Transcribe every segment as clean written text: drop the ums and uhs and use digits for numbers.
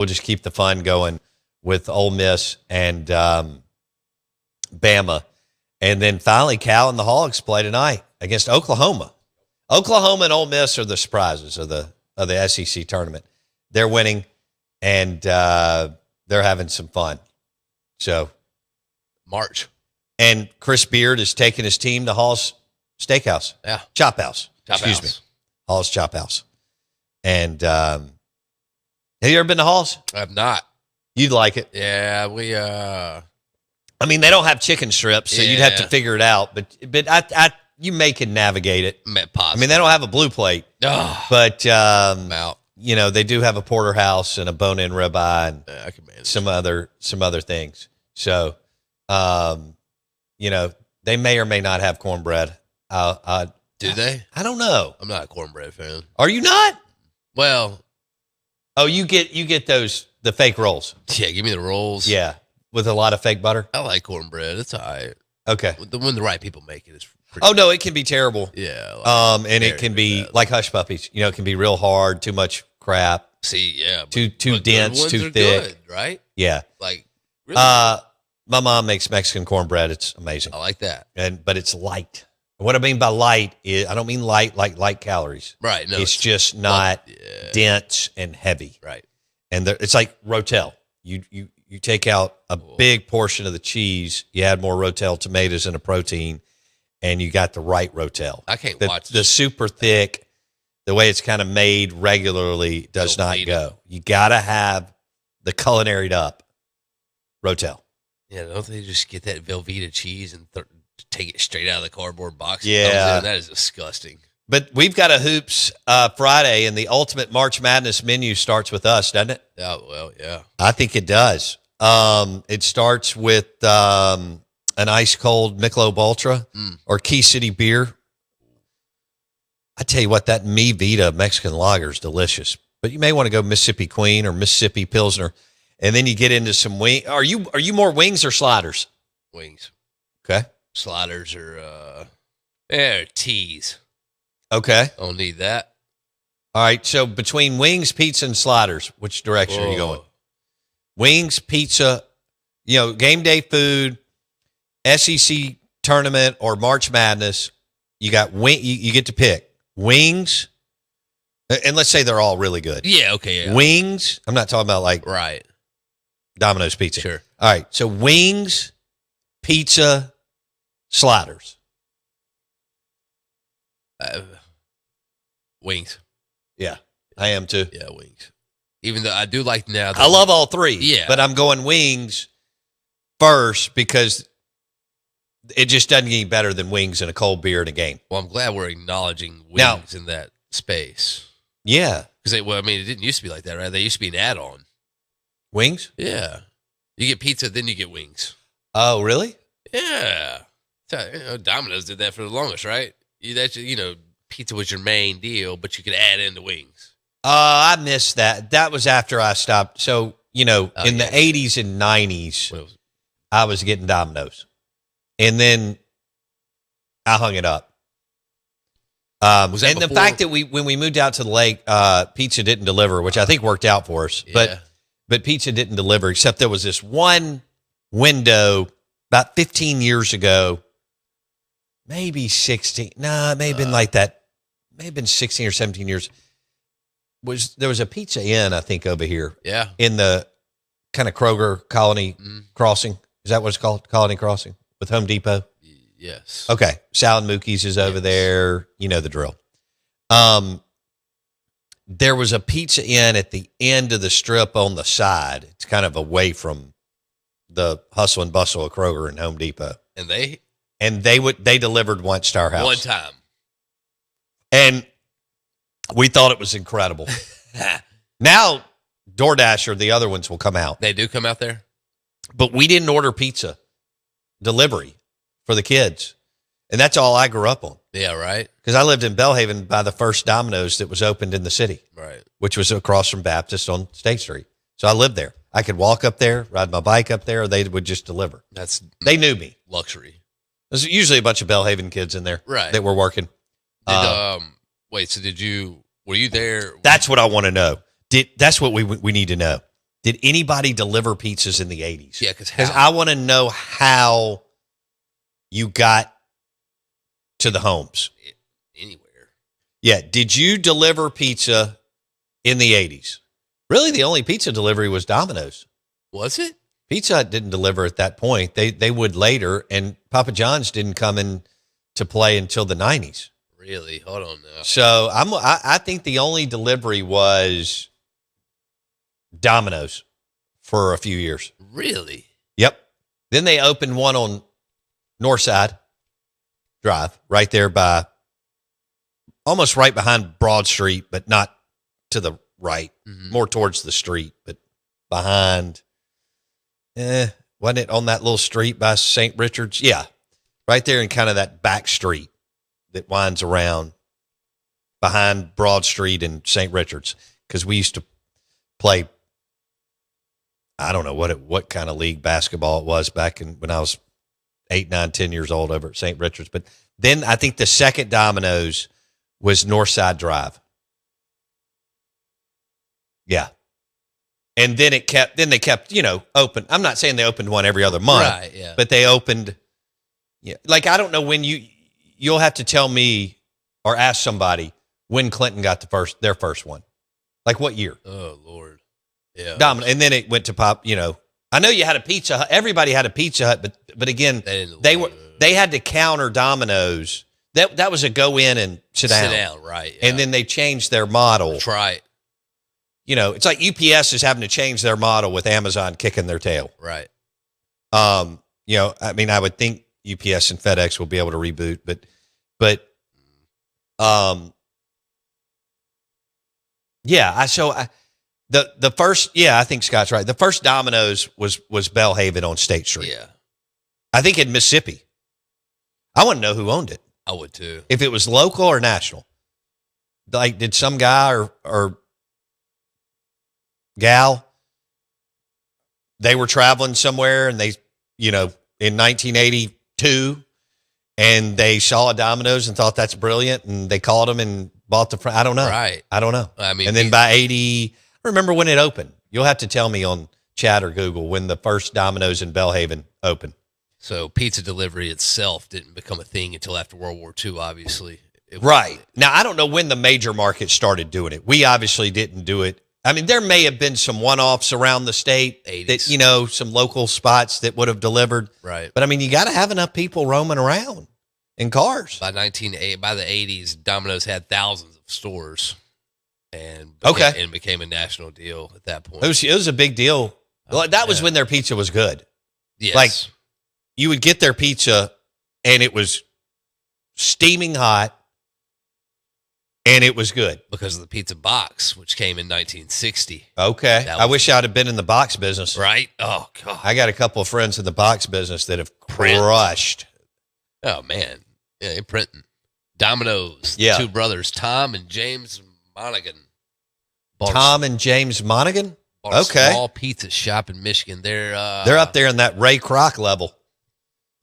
we'll just keep the fun going with Ole Miss and Bama. And then finally, Cal and the Hogs play tonight against Oklahoma. Oklahoma and Ole Miss are the surprises of the SEC tournament. They're winning, and they're having some fun. So, March. And Chris Beard is taking his team to Hall's Steakhouse. Yeah. Chop House. Chop Excuse House. me. Hall's Chop House. And have you ever been to Hall's? I have not. You'd like it. Yeah, I mean, they don't have chicken strips, so you'd have to figure it out. But you can navigate it. I mean, they don't have a blue plate, but out. You know, they do have a porterhouse and a bone-in ribeye and I can manage some other things. So, you know, they may or may not have cornbread. Do they? I don't know. I'm not a cornbread fan. Are you not? Well, oh, you get the fake rolls. Yeah, give me the rolls. Yeah, with a lot of fake butter. I like cornbread. It's all right. Okay. When the right people make it, it's pretty Oh, no, it can be terrible. Yeah. And it can be like Hush Puppies. You know, it can be real hard, too much crap. See, yeah. Too dense, too thick. Good, right? Yeah. Like, really my mom makes Mexican cornbread. It's amazing. I like that. But it's light. What I mean by light is I don't mean light like light calories. Right. No, it's just not dense and heavy. Right. And it's like Rotel. You take out a big portion of the cheese, you add more Rotel tomatoes and a protein, and you got the right Rotel. I can't watch the super thick. The way it's kind of made regularly does not go. You got to have the culinaried up Rotel. Yeah, don't they just get that Velveeta cheese and take it straight out of the cardboard box? Yeah. That is disgusting. But we've got a Hoops Friday, and the Ultimate March Madness menu starts with us, doesn't it? Oh, well, yeah. I think it does. It starts with an ice-cold Michelob Ultra or Key City beer. I tell you what, that Mi Vida Mexican lager is delicious. But you may want to go Mississippi Queen or Mississippi Pilsner, and then you get into some wing. Are you more wings or sliders? Wings. Okay. Sliders are teas. Okay. I don't need that. All right. So between wings, pizza, and sliders, which direction are you going? Wings, pizza, game day food, SEC tournament, or March Madness. You got you get to pick wings, and let's say they're all really good. Yeah. Okay. Yeah. Wings. I'm not talking about like Domino's pizza. Sure. All right. So wings, pizza, sliders. Wings. Yeah, I am too. Yeah, wings. Even though I do like now. I love all three. Yeah. But I'm going wings first because it just doesn't get any better than wings and a cold beer in a game. Well, I'm glad we're acknowledging wings in that space. Yeah. Because, it didn't used to be like that, right? They used to be an add-on. Wings? Yeah. You get pizza, then you get wings. Oh, really? Yeah. Domino's did that for the longest, right? Pizza was your main deal, but you could add in the wings. I missed that. That was after I stopped. So, in the 80s and 90s, I was getting Domino's. And then I hung it up. The fact that when we moved out to the lake, pizza didn't deliver, which I think worked out for us. Yeah. But pizza didn't deliver, except there was this one window about 15 years ago, maybe 16. No, it may have been like that. May have been 16 or 17 years. There was a Pizza Inn, I think, over here. Yeah. In the kind of Kroger Colony Crossing. Is that what it's called? Colony Crossing with Home Depot? Yes. Okay. Salad Mookie's is over there. You know the drill. There was a Pizza Inn at the end of the strip on the side. It's kind of away from the hustle and bustle of Kroger and Home Depot. And they delivered once to our house. One time. And we thought it was incredible. Now, DoorDash or the other ones will come out. They do come out there? But we didn't order pizza delivery for the kids. And that's all I grew up on. Yeah, right. Because I lived in Belhaven by the first Domino's that was opened in the city. Right. Which was across from Baptist on State Street. So I lived there. I could walk up there, ride my bike up there, or they would just deliver. They knew me. Luxury. There's usually a bunch of Belhaven kids in there that were working. Were you there? That's what I want to know. That's what we need to know. Did anybody deliver pizzas in the 80s? Yeah, because I want to know how you got to the 80s. Yeah, because I want to know how you got to the homes. Anywhere. Yeah. Did you deliver pizza in the 80s? Really, the only pizza delivery was Domino's. Was it? Pizza Hut didn't deliver at that point. They would later, and Papa John's didn't come in to play until the 90s. Really? Hold on now. So I think the only delivery was Domino's for a few years. Really? Yep. Then they opened one on Northside Drive, right there by, almost right behind Broad Street, but not to the right, more towards the street, but behind. Wasn't it on that little street by St. Richard's? Yeah, right there in kind of that back street that winds around behind Broad Street and St. Richard's, because we used to play. I don't know what kind of league basketball it was back when I was 8, 9, 10 years old over at St. Richard's. But then I think the second Domino's was Northside Drive. Yeah. And then they kept, open. I'm not saying they opened one every other month, right, yeah. But they opened, like, I don't know when you'll have to tell me or ask somebody when Clinton got their first one. Like what year? Oh, Lord. Yeah. And then it went to Pop, I know you had a Pizza Hut. Everybody had a Pizza Hut, but again, they had to counter Domino's. That was a go in and sit down. Sit down, right. Yeah. And then they changed their model. That's right. It's like UPS is having to change their model with Amazon kicking their tail. Right. I would think UPS and FedEx will be able to reboot, but the first, I think Scott's right. The first Domino's was Bellhaven on State Street. Yeah. I think in Mississippi. I want to know who owned it. I would too. If it was local or national. Like, did some guy or gal, they were traveling somewhere and they, in 1982, and they saw a Domino's and thought that's brilliant, and they called them and bought I don't know. Right. I don't know. I mean, and then by 80, I remember when it opened. You'll have to tell me on chat or Google when the first Domino's in Bellhaven opened. So pizza delivery itself didn't become a thing until after World War II, obviously. Right. Now, I don't know when the major markets started doing it. We obviously didn't do it. I mean, there may have been some one-offs around the state 80s. That, some local spots that would have delivered. Right. But, I mean, you got to have enough people roaming around in cars. By the 80s, Domino's had thousands of stores and became a national deal at that point. It was a big deal. Well, that was when their pizza was good. Yes. Like, you would get their pizza, and it was steaming hot, and it was good. Because of the pizza box, which came in 1960. Okay. I wish I'd have been in the box business. Right? Oh, God. I got a couple of friends in the box business that have crushed. Oh, man. Yeah, they're printing. Domino's. Yeah. The two brothers, Tom and James Monaghan. Tom and James Monaghan? Bought a small pizza shop in Michigan. They're up there in that Ray Kroc level.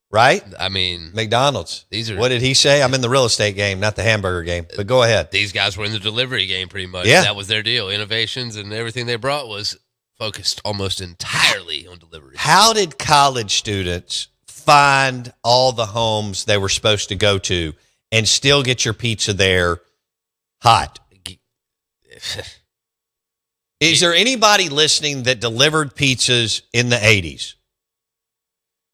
Right? I mean, McDonald's. What did he say? I'm in the real estate game, not the hamburger game. But go ahead. These guys were in the delivery game pretty much. Yeah. That was their deal. Innovations and everything they brought was focused almost entirely on delivery. How did college students find all the homes they were supposed to go to and still get your pizza there hot? Is there anybody listening that delivered pizzas in the 80s?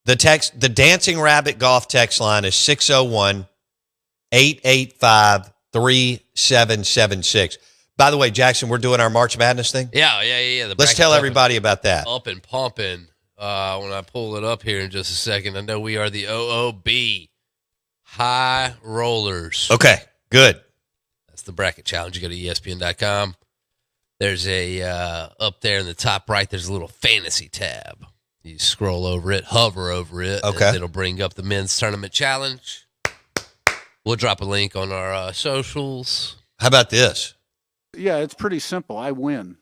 The Dancing Rabbit Golf text line is 601-885-3776. By the way, Jackson, we're doing our March Madness thing. Yeah. Let's tell everybody about that. Up and pumping. When I pull it up here in just a second, I know we are the OOB High Rollers. Okay, good. That's the bracket challenge. You go to ESPN.com. There's up there in the top right, there's a little fantasy tab. You scroll over it, hover over it, okay. And it'll bring up the men's tournament challenge. We'll drop a link on our socials. How about this? Yeah, it's pretty simple. I win.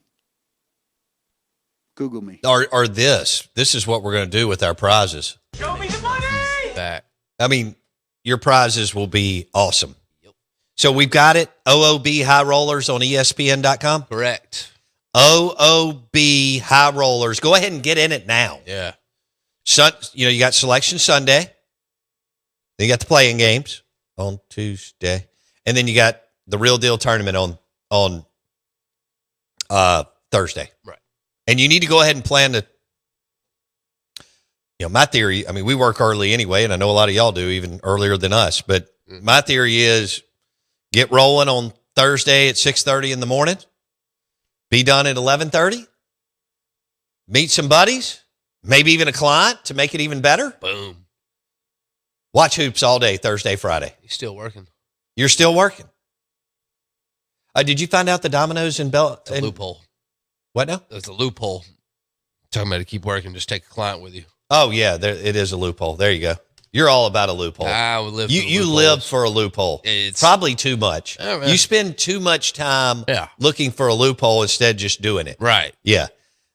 Google me. Or this. This is what we're going to do with our prizes. Show me the money! Back. I mean, your prizes will be awesome. Yep. So we've got it. OOB High Rollers on ESPN.com. Correct. OOB High Rollers. Go ahead and get in it now. Yeah. You got Selection Sunday. Then you got the playing games on Tuesday. And then you got the Real Deal tournament on Thursday. Right. And you need to go ahead and plan to, my theory, I mean, we work early anyway, and I know a lot of y'all do even earlier than us, but my theory is get rolling on Thursday at 6:30 in the morning, be done at 11:30, meet some buddies, maybe even a client to make it even better. Boom. Watch hoops all day, Thursday, Friday. He's still working. You're still working. Did you find out the Domino's in It's a loophole. What now? It's a loophole. Talking about to keep working, just take a client with you. Oh, yeah, it is a loophole. There you go. You're all about a loophole. I would live for You live for a loophole. It's probably too much. Oh, You spend too much time Yeah. looking for a loophole instead of just doing it. Right. Yeah.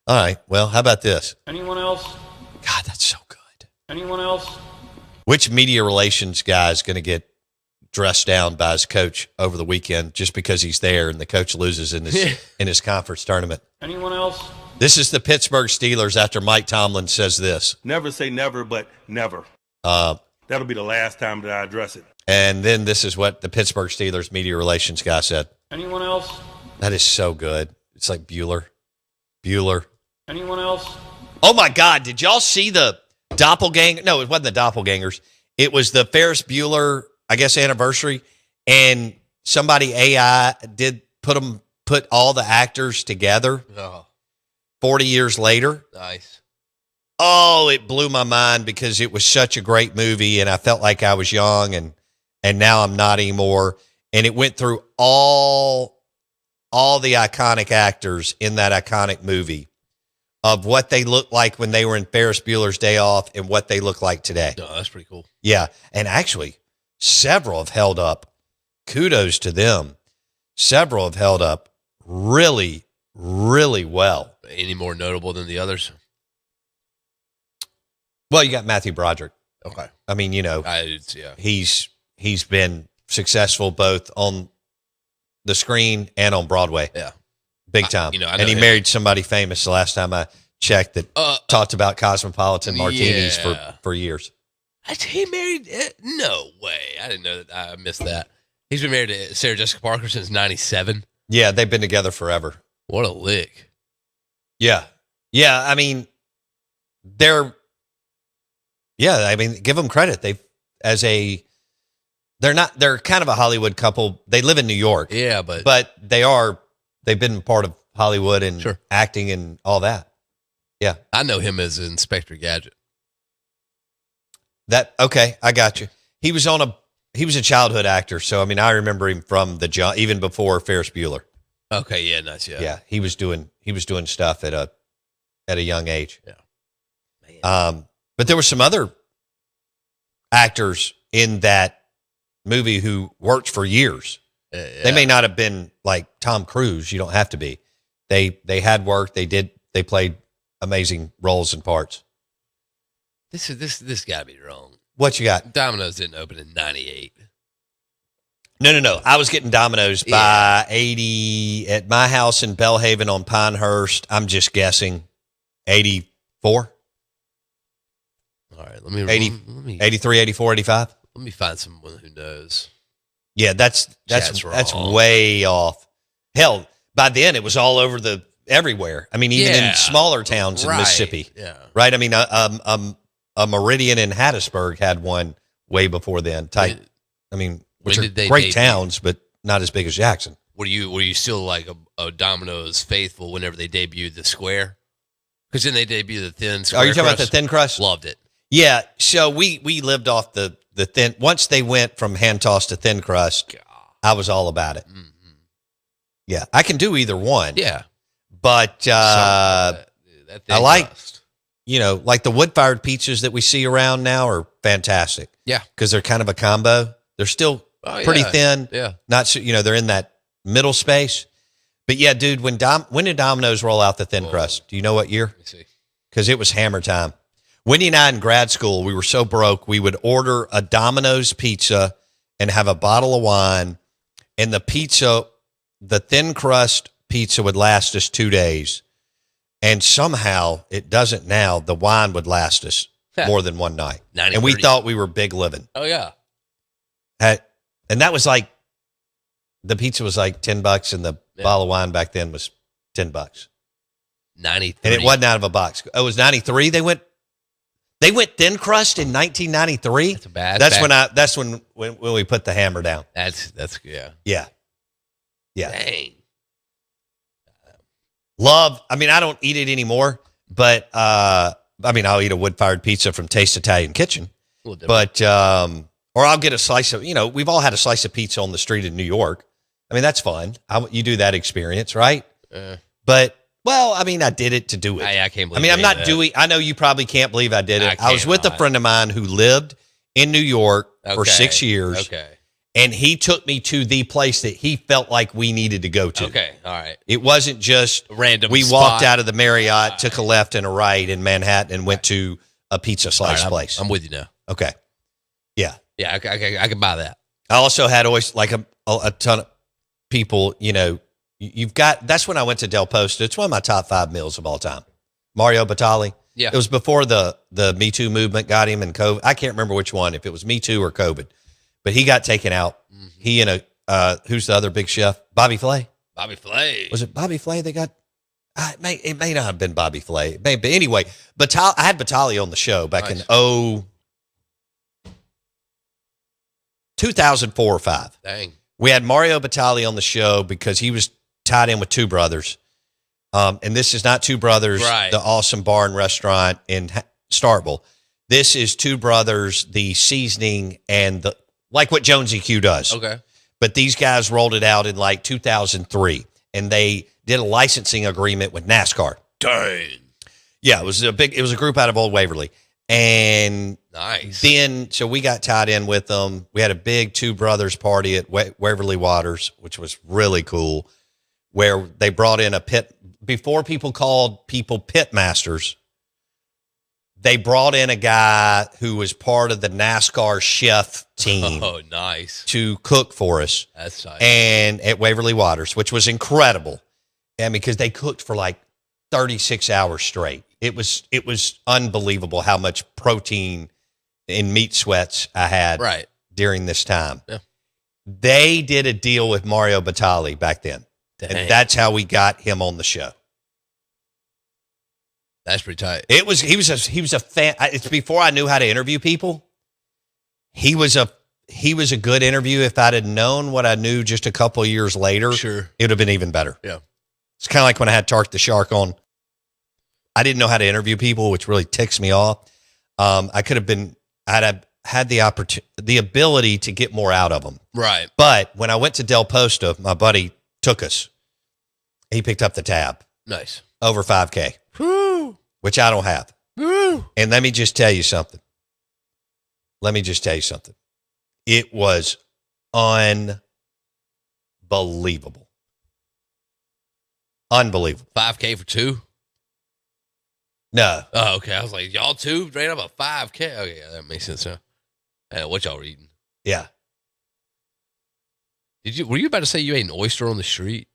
All right. Well, how about this? Anyone else? God, that's so good. Anyone else? Which media relations guy is going to get dressed down by his coach over the weekend just because he's there and the coach loses in his conference tournament? Anyone else? This is the Pittsburgh Steelers after Mike Tomlin says this. Never say never, but never. That'll be the last time that I address it. And then this is what the Pittsburgh Steelers media relations guy said. Anyone else? That is so good. It's like Bueller. Anyone else? Oh, my God. Did y'all see the doppelganger? No, it wasn't the doppelgangers. It was the Ferris Bueller, I guess, anniversary. And somebody AI did put all the actors together Oh, 40 years later. nice. Oh, it blew my mind because it was such a great movie, and I felt like I was young, and now I'm not anymore. And it went through all the iconic actors in that iconic movie of what they looked like when they were in Ferris Bueller's Day Off and what they look like today. No, that's pretty cool. Yeah, and actually, several have held up. Kudos to them. Several have held up really, really well. Any more notable than the others? Well, you got Matthew Broderick. Okay. I mean, Yeah. he's been successful both on the screen and on Broadway. Yeah. Big time. I know and he him. married somebody famous the last time I checked that talked about Cosmopolitan martinis yeah. for years. He married? No way. I didn't know that. I missed that. He's been married to Sarah Jessica Parker since 97. Yeah, they've been together forever. What a lick. Yeah. Yeah, I mean, give them credit. They're kind of a Hollywood couple. They live in New York. Yeah, But they've been part of Hollywood and Sure. acting and all that. Yeah. I know him as Inspector Gadget. Okay, I got you. He was a childhood actor, so I mean, I remember him from even before Ferris Bueller. Okay, yeah, nice, yeah. Yeah, he was doing stuff at a young age. Yeah. Man. But there were some other actors in that movie who worked for years. Yeah. They may not have been like Tom Cruise. You don't have to be. They had work. They played amazing roles and parts. This got to be wrong. What you got? Domino's didn't open in 98. No. I was getting Domino's by 80 at my house in Bellhaven on Pinehurst. I'm just guessing 84. All right, let me 83, 84, 85. Let me find someone who knows. Yeah, that's wrong. way off. Hell, by then it was all over everywhere. I mean, even in smaller towns in Right. Mississippi. Yeah. Right? I mean, a Meridian in Hattiesburg had one way before then. Type. I mean, which when are did they great debut? towns, but not as big as Jackson. Were you still like a Domino's faithful whenever they debuted the square? Because then they debuted the thin square. Are you talking about the crust. thin crust? Loved it. Yeah. So we lived off the thin. Once they went from hand tossed to thin crust, God. I was all about it. Mhm. Yeah, I can do either one. Yeah. But That I like, like the wood fired pizzas that we see around now are fantastic. Yeah. Because they're kind of a combo. They're still pretty thin. Yeah. Not so, they're in that middle space. But yeah, dude, when did Domino's roll out the thin crust? Do you know what year? Let me see. Because it was hammer time. Wendy and I in grad school, we were so broke, we would order a Domino's pizza and have a bottle of wine. And the pizza, the thin crust pizza would last us 2 days. And somehow it doesn't now. The wine would last us more than one night. And we thought we were big living. Oh, yeah. And that was like, the pizza was like $10 and the bottle of wine back then was $10. 93. And it wasn't out of a box. Oh, it was 93. They went thin crust in 1993. That's bad. That's when we put the hammer down. That's yeah. Yeah. Yeah. Dang. Love. I mean, I don't eat it anymore, but I'll eat a wood-fired pizza from Taste Italian Kitchen. But or I'll get a slice of, we've all had a slice of pizza on the street in New York. I mean, that's fun. You do that experience, right? But, I did it to do it. I can't believe I'm not doing, I know you probably can't believe I did it. I was with a friend of mine who lived in New York for 6 years. Okay. And he took me to the place that he felt like we needed to go to. Okay, all right. It wasn't just random. We walked out of the Marriott, took a left and a right in Manhattan, and went to a pizza slice place. I'm with you now. Okay. Yeah. Yeah, I can buy that. I also had always like a ton of people, you've got, that's when I went to Del Posto. It's one of my top 5 meals of all time. Mario Batali. Yeah. It was before the Me Too movement got him and COVID. I can't remember which one, if it was Me Too or COVID, but he got taken out. Mm-hmm. He and who's the other big chef? Bobby Flay. Bobby Flay. Was it Bobby Flay they got? It may not have been Bobby Flay. But anyway, I had Batali on the show back in 2004 or 5. Dang. We had Mario Batali on the show because he was tied in with Two Brothers. And this is not Two Brothers, right, the awesome bar and restaurant in Starkville. This is Two Brothers, the seasoning and like what Jonesy Q does. Okay. But these guys rolled it out in like 2003, and they did a licensing agreement with NASCAR. Dang. Yeah, it was a group out of Old Waverly. And nice. Then, so we got tied in with them. We had a big Two Brothers party at Waverly Waters, which was really cool, where they brought in a pit. Before people called people pit masters, they brought in a guy who was part of the NASCAR chef team. Oh, nice. To cook for us. That's nice. And at Waverly Waters, which was incredible. And because they cooked for like 36 hours straight. It was unbelievable how much protein and meat sweats I had during this time. Yeah. They did a deal with Mario Batali back then. Dang. And that's how we got him on the show. That's pretty tight. He was a fan. It's before I knew how to interview people. He was a good interview. If I'd had known what I knew just a couple of years later, sure, it would have been even better. Yeah. It's kind of like when I had Tark the Shark on. I didn't know how to interview people, which really ticks me off. I'd have had the ability to get more out of them. Right. But when I went to Del Posto, my buddy took us. He picked up the tab. Nice. Over 5K. Woo. Which I don't have. Woo. And let me just tell you something. It was unbelievable. Unbelievable. 5K for 2? No. Oh, okay. I was like, y'all 2 ran up a 5K. Okay, yeah, that makes sense now. What y'all were eating? Yeah. Were you about to say you ate an oyster on the street?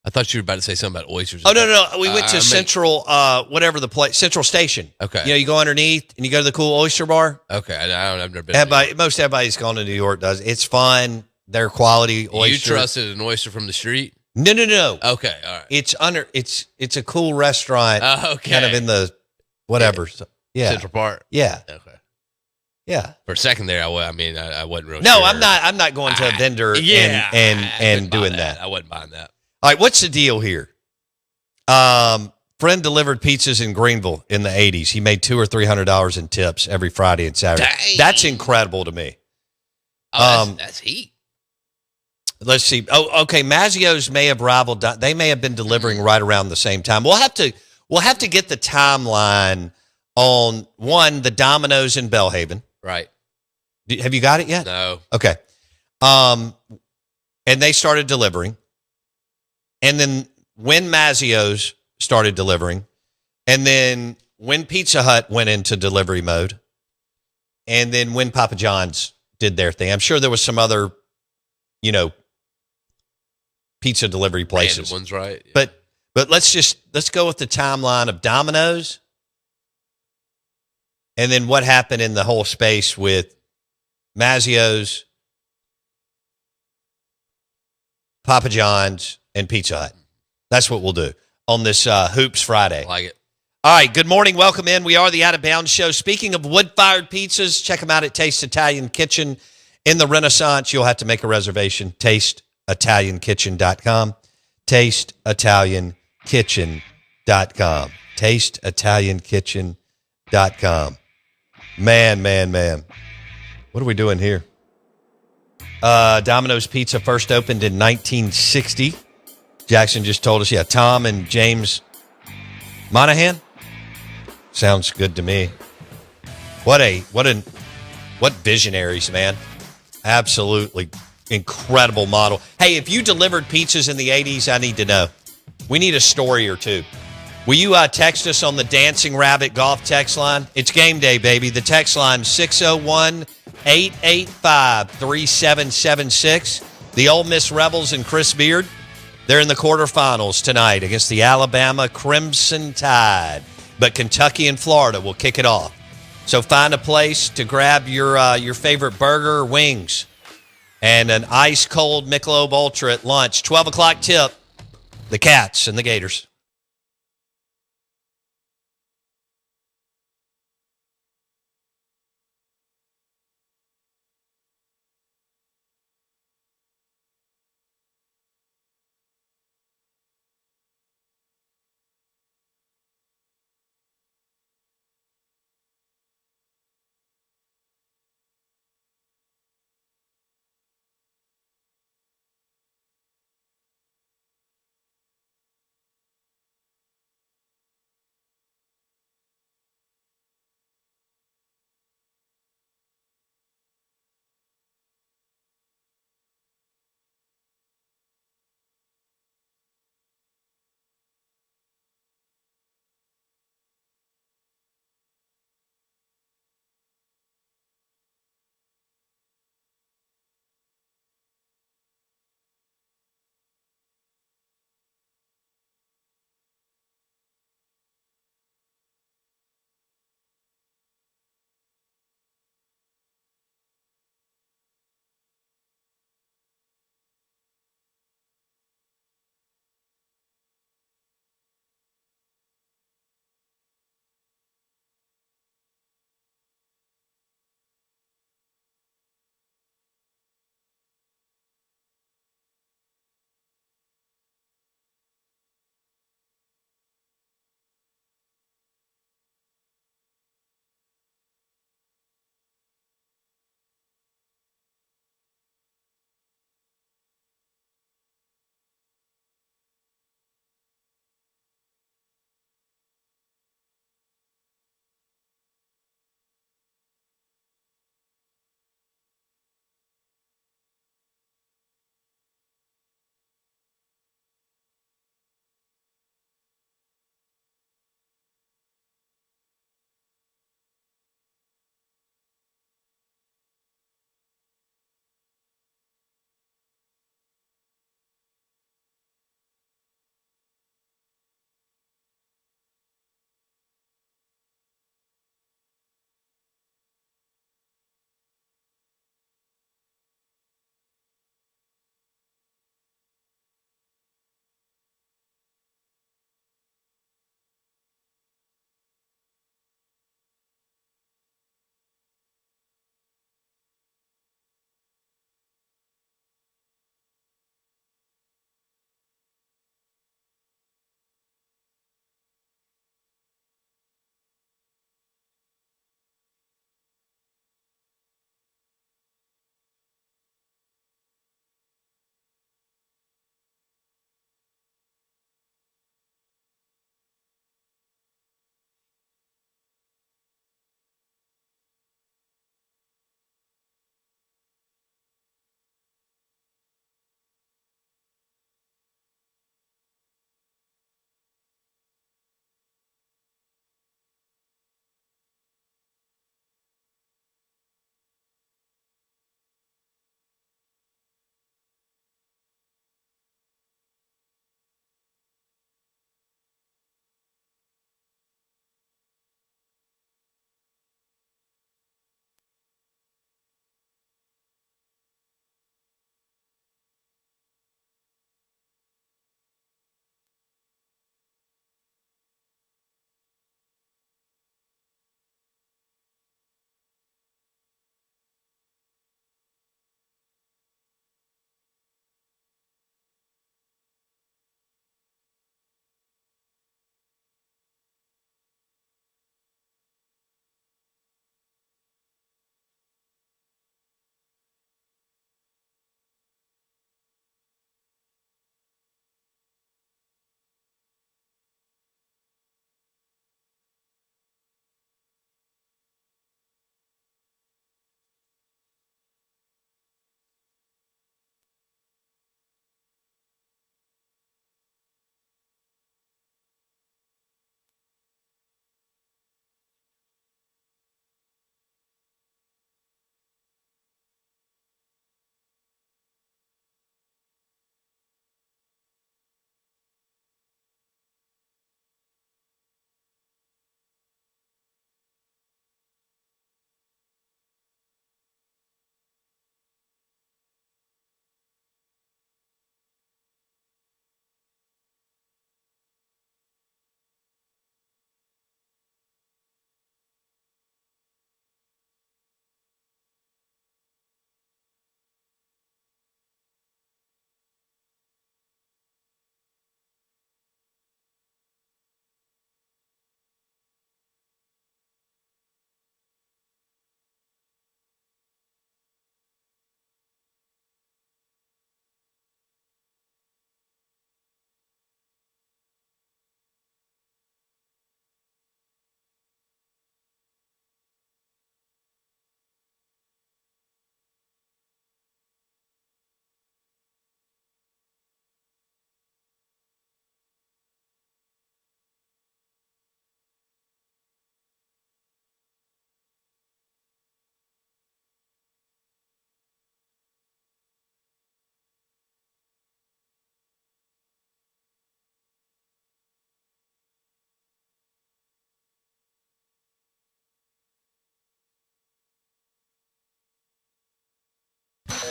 I thought you were about to say something about oysters. Oh, no. We went to Central, whatever the place, Central Station. Okay. You go underneath and you go to the cool oyster bar. Okay. I've never been. Most everybody's gone to New York does. It's fun. They're quality oyster. You trusted an oyster from the street? No. Okay. All right. It's a cool restaurant. Okay. Kind of in the whatever. Yeah. Central Park. Yeah. Okay. Yeah. For a second there, I wasn't real No, sure. I'm not going to a vendor and doing that. I wasn't buying that. All right, what's the deal here? Friend delivered pizzas in Greenville in the 80s. He made $200 or $300 in tips every Friday and Saturday. Dang. That's incredible to me. Oh, that's heat. Let's see. Oh, okay. Mazzio's may have rivaled. They may have been delivering right around the same time. We'll have to get the timeline on the Domino's in Bellhaven. Right. Have you got it yet? No. Okay. And they started delivering. And then when Mazzio's started delivering, and then when Pizza Hut went into delivery mode, and then when Papa John's did their thing. I'm sure there was some other, pizza delivery places. Random ones, right? Yeah. But let's go with the timeline of Domino's, and then what happened in the whole space with Mazzio's, Papa John's, and Pizza Hut. That's what we'll do on this Hoops Friday. I like it. All right, good morning. Welcome in. We are the Out of Bounds Show. Speaking of wood-fired pizzas, check them out at Taste Italian Kitchen in the Renaissance. You'll have to make a reservation. TasteItalianKitchen.com. TasteItalianKitchen.com. TasteItalianKitchen.com. Man. What are we doing here? Domino's Pizza first opened in 1960. Jackson just told us, Tom and James Monahan. Sounds good to me. What visionaries, man. Absolutely incredible model. Hey, if you delivered pizzas in the 80s, I need to know. We need a story or two. Will you text us on the Dancing Rabbit golf text line? It's game day, baby. The text line 601-885-3776. The Ole Miss Rebels and Chris Beard, they're in the quarterfinals tonight against the Alabama Crimson Tide. But Kentucky and Florida will kick it off. So find a place to grab your favorite burger or wings and an ice-cold Michelob Ultra at lunch. 12 o'clock tip, the Cats and the Gators.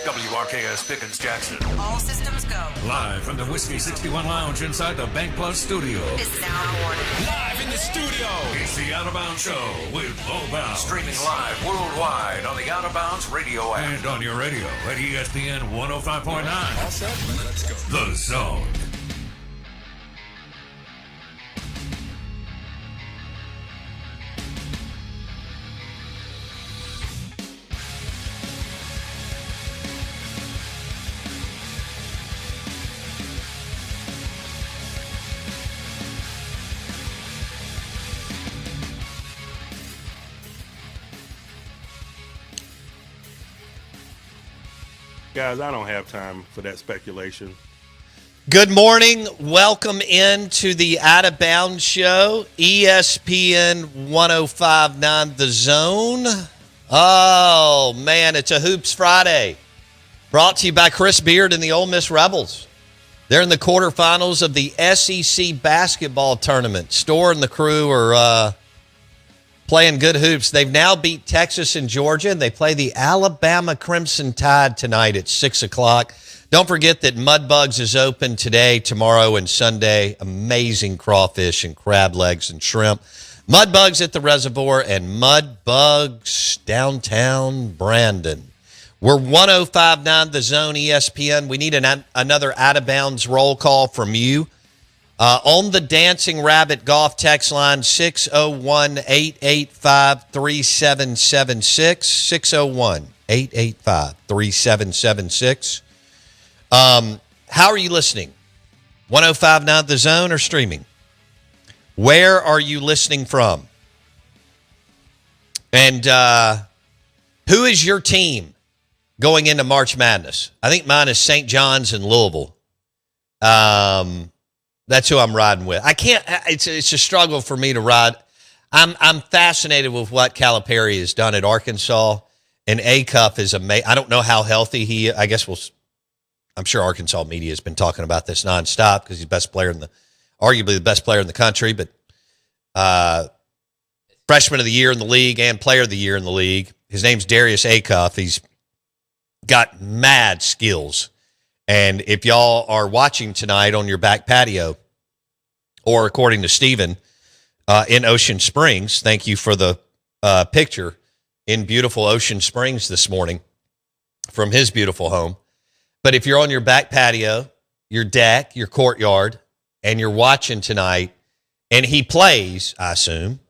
WRKS Pickens Jackson. All systems go. Live from the Whiskey 61 Lounge inside the Bank Plus studio. Is now morning. Live in the studio. It's the Out of Bounds Show with Lowbound. Streaming live worldwide on the Out of Bounds radio app. And on your radio at ESPN 105.9. All set? Let's go. The Zone. Guys, I don't have time for that speculation. Good morning. Welcome into the Out of Bounds Show, ESPN 105.9 The Zone. Oh, man, it's a Hoops Friday. Brought to you by Chris Beard and the Ole Miss Rebels. They're in the quarterfinals of the SEC basketball tournament. Storr and the crew are playing good hoops. They've now beat Texas and Georgia, and they play the Alabama Crimson Tide tonight at 6 o'clock. Don't forget that Mudbugs is open today, tomorrow, and Sunday. Amazing crawfish and crab legs and shrimp. Mudbugs at the Reservoir and Mudbugs downtown Brandon. We're 105.9 The Zone ESPN. We need another out-of-bounds roll call from you. On the Dancing Rabbit Golf text line, 601-885-3776, 601-885-3776. How are you listening? 105.9 The Zone or streaming? Where are you listening from? And who is your team going into March Madness? I think mine is St. John's and Louisville. That's who I'm riding with. I can't. It's a struggle for me to ride. I'm fascinated with what Calipari has done at Arkansas, and Acuff is amazing. I don't know how healthy he. I guess I'm sure Arkansas media has been talking about this nonstop because he's arguably the best player in the country. But freshman of the year in the league and player of the year in the league. His name's Darius Acuff. He's got mad skills. And if y'all are watching tonight on your back patio, or according to Steven, in Ocean Springs, thank you for the picture in beautiful Ocean Springs this morning from his beautiful home. But if you're on your back patio, your deck, your courtyard, and you're watching tonight, and he plays, I assume,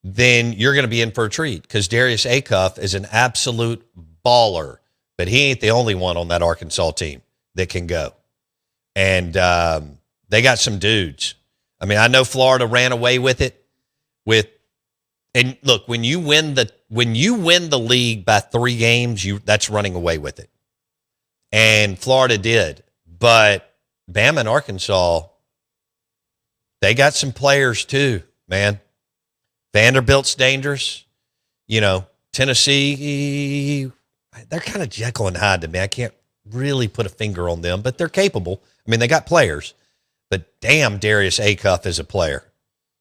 then you're going to be in for a treat because Darius Acuff is an absolute baller, but he ain't the only one on that Arkansas team that can go. And they got some dudes. I mean, I know Florida ran away with it. And look, when you win the league by 3 games, that's running away with it. And Florida did. But Bama and Arkansas, they got some players too, man. Vanderbilt's dangerous. Tennessee, they're kind of Jekyll and Hyde to me. I can't really put a finger on them, but they're capable. I mean, they got players, but damn, Darius Acuff is a player.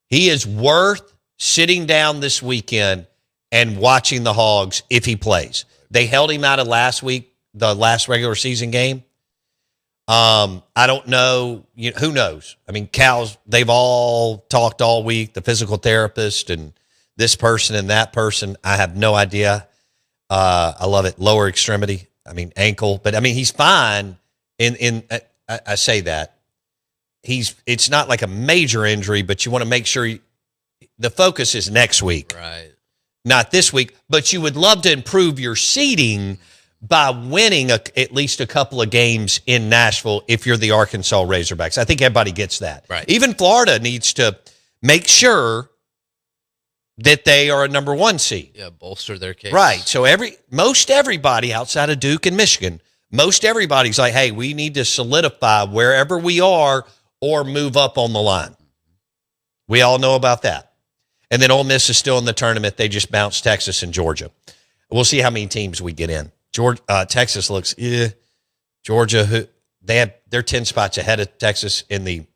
He is worth sitting down this weekend and watching the Hogs if he plays. They held him out of last week, the last regular season game. I don't know. Who knows? I mean, Cal's, they've all talked all week, the physical therapist and this person and that person. I have no idea. I love it. Lower extremity. I mean, ankle, but I mean, he's fine. I say that it's not like a major injury, but you want to make sure the focus is next week, right? Not this week. But you would love to improve your seeding by winning at least a couple of games in Nashville if you're the Arkansas Razorbacks. I think everybody gets that. Right. Even Florida needs to make sure that they are a number 1 seed. Yeah, bolster their case. Right. So most everybody outside of Duke and Michigan, most everybody's like, hey, we need to solidify wherever we are or move up on the line. We all know about that. And then Ole Miss is still in the tournament. They just bounced Texas and Georgia. We'll see how many teams we get in. Texas looks, Georgia, they're 10 spots ahead of Texas in the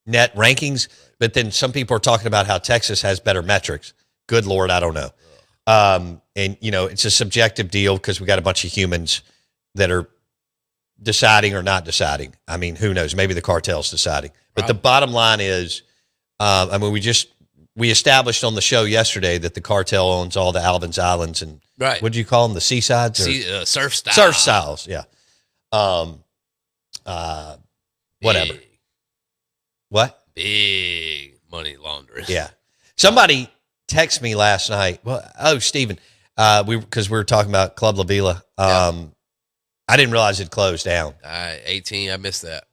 net rankings. But then some people are talking about how Texas has better metrics. Good Lord, I don't know. And, it's a subjective deal because we got a bunch of humans that are deciding or not deciding. I mean, who knows? Maybe the cartel's deciding. But the bottom line is, we established on the show yesterday that the cartel owns all the Alvin's Islands and what do you call them? The seasides? Surf styles. Surf styles, yeah. Whatever. Big, What? big money launderers. Yeah. Somebody texted me last night. Well, Stephen, because we were talking about Club La Vila. I didn't realize it closed down. 18, I missed that.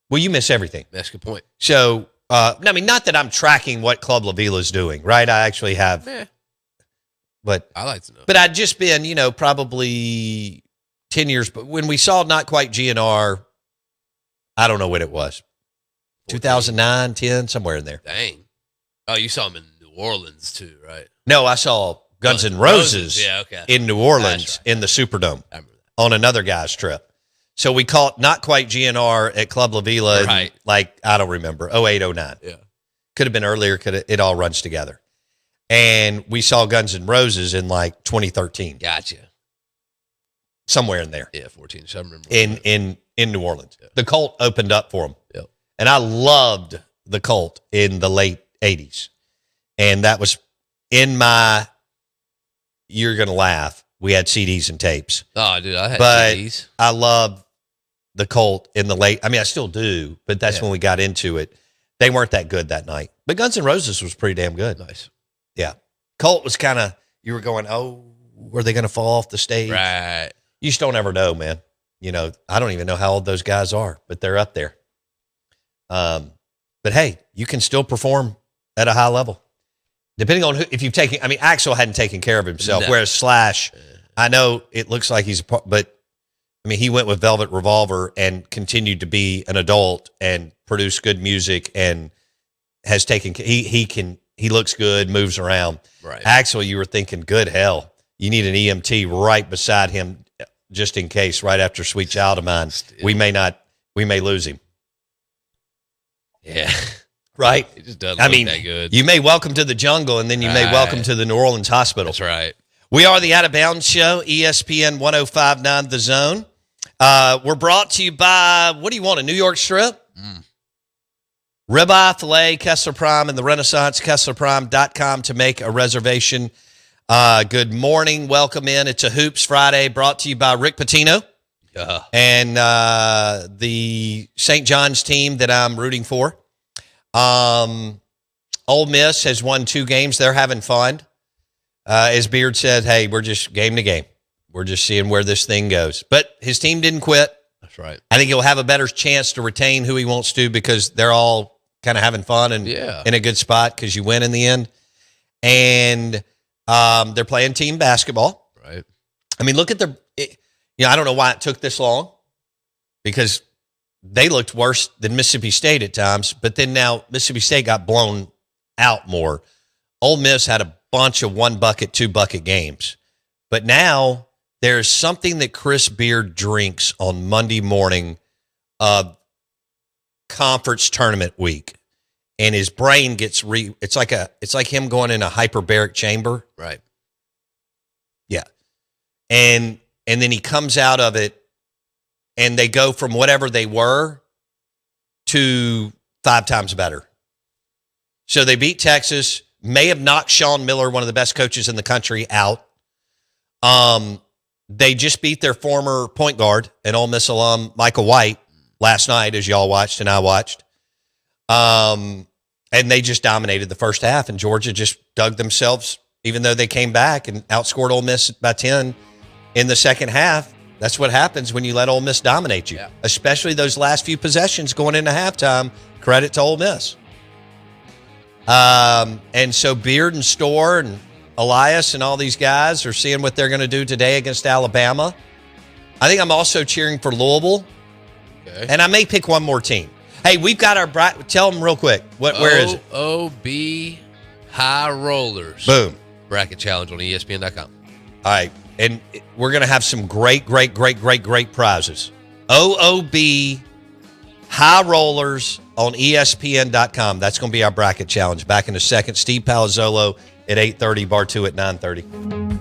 Well, you miss everything. That's a good point. So, not that I'm tracking what Club La Vila is doing, right? I actually have, but I like to know. But I'd just been, probably 10 years. But when we saw Not Quite GNR, I don't know when it was, 2009, 10, somewhere in there. Dang. Oh, you saw them in New Orleans too, right? No, I saw Guns N' Roses in New Orleans in the Superdome on another guy's trip. So we caught Not Quite GNR at Club La Vila in, I don't remember, 08, 09. Yeah. Could have been earlier. It all runs together. And we saw Guns N' Roses in 2013. Gotcha. Somewhere in there. Yeah, 14. I remember. In New Orleans. Yeah. The Cult opened up for them. Yep. And I loved the Cult in the late 80s. And that was in my, you're going to laugh, we had CDs and tapes. Oh, dude, I had CDs. I love the Cult in the late, I still do, but that's when we got into it. They weren't that good that night. But Guns N' Roses was pretty damn good. Nice. Yeah. Cult was kind of, you were going, were they going to fall off the stage? Right. You just don't ever know, man. I don't even know how old those guys are, but they're up there. But hey, you can still perform at a high level. Depending on if you've taken, Axl hadn't taken care of himself, whereas Slash, I know it looks like he's, but he went with Velvet Revolver and continued to be an adult and produce good music and has taken, he looks good, moves around. Right. Axl, you were thinking, good hell, you need an EMT right beside him just in case, right after Sweet Child of Mine. We may lose him. Yeah. Right? It just doesn't look that good. You may welcome to the jungle, and then you may welcome to the New Orleans hospital. That's right. We are the Out of Bounds Show, ESPN 105.9 The Zone. We're brought to you by, what do you want, a New York strip? Ribeye, filet, Kessler Prime, and the Renaissance, KesslerPrime.com to make a reservation. Good morning. Welcome in. It's a Hoops Friday brought to you by Rick Pitino and the St. John's team that I'm rooting for. Ole Miss has won 2 games. They're having fun. As Beard said, hey, we're just game to game. We're just seeing where this thing goes. But his team didn't quit. That's right. I think he'll have a better chance to retain who he wants to because they're all kind of having fun and in a good spot because you win in the end. And they're playing team basketball. Right. Look at I don't know why it took this long because they looked worse than Mississippi State at times, but then now Mississippi State got blown out more. Ole Miss had a bunch of 1-bucket, 2-bucket games. But now there's something that Chris Beard drinks on Monday morning of conference tournament week. And his brain gets it's like him going in a hyperbaric chamber. Right. Yeah. And then he comes out of it and they go from whatever they were to 5 times better. So they beat Texas, may have knocked Sean Miller, one of the best coaches in the country, out. They just beat their former point guard and Ole Miss alum, Michael White, last night, as y'all watched and I watched. And they just dominated the first half, and Georgia just dug themselves, even though they came back and outscored Ole Miss by 10 in the second half. That's what happens when you let Ole Miss dominate you, especially those last few possessions going into halftime. Credit to Ole Miss. And so Beard and Storr and Elias and all these guys are seeing what they're going to do today against Alabama. I think I'm also cheering for Louisville. Okay. And I may pick one more team. Hey, we've got our tell them real quick. Where is it? OOB High Rollers. Boom. Bracket challenge on ESPN.com. All right. And we're going to have some great prizes. OOB High Rollers on ESPN.com. That's going to be our bracket challenge. Back in a second. Steve Palazzolo at 8:30, Bar 2 at 9:30.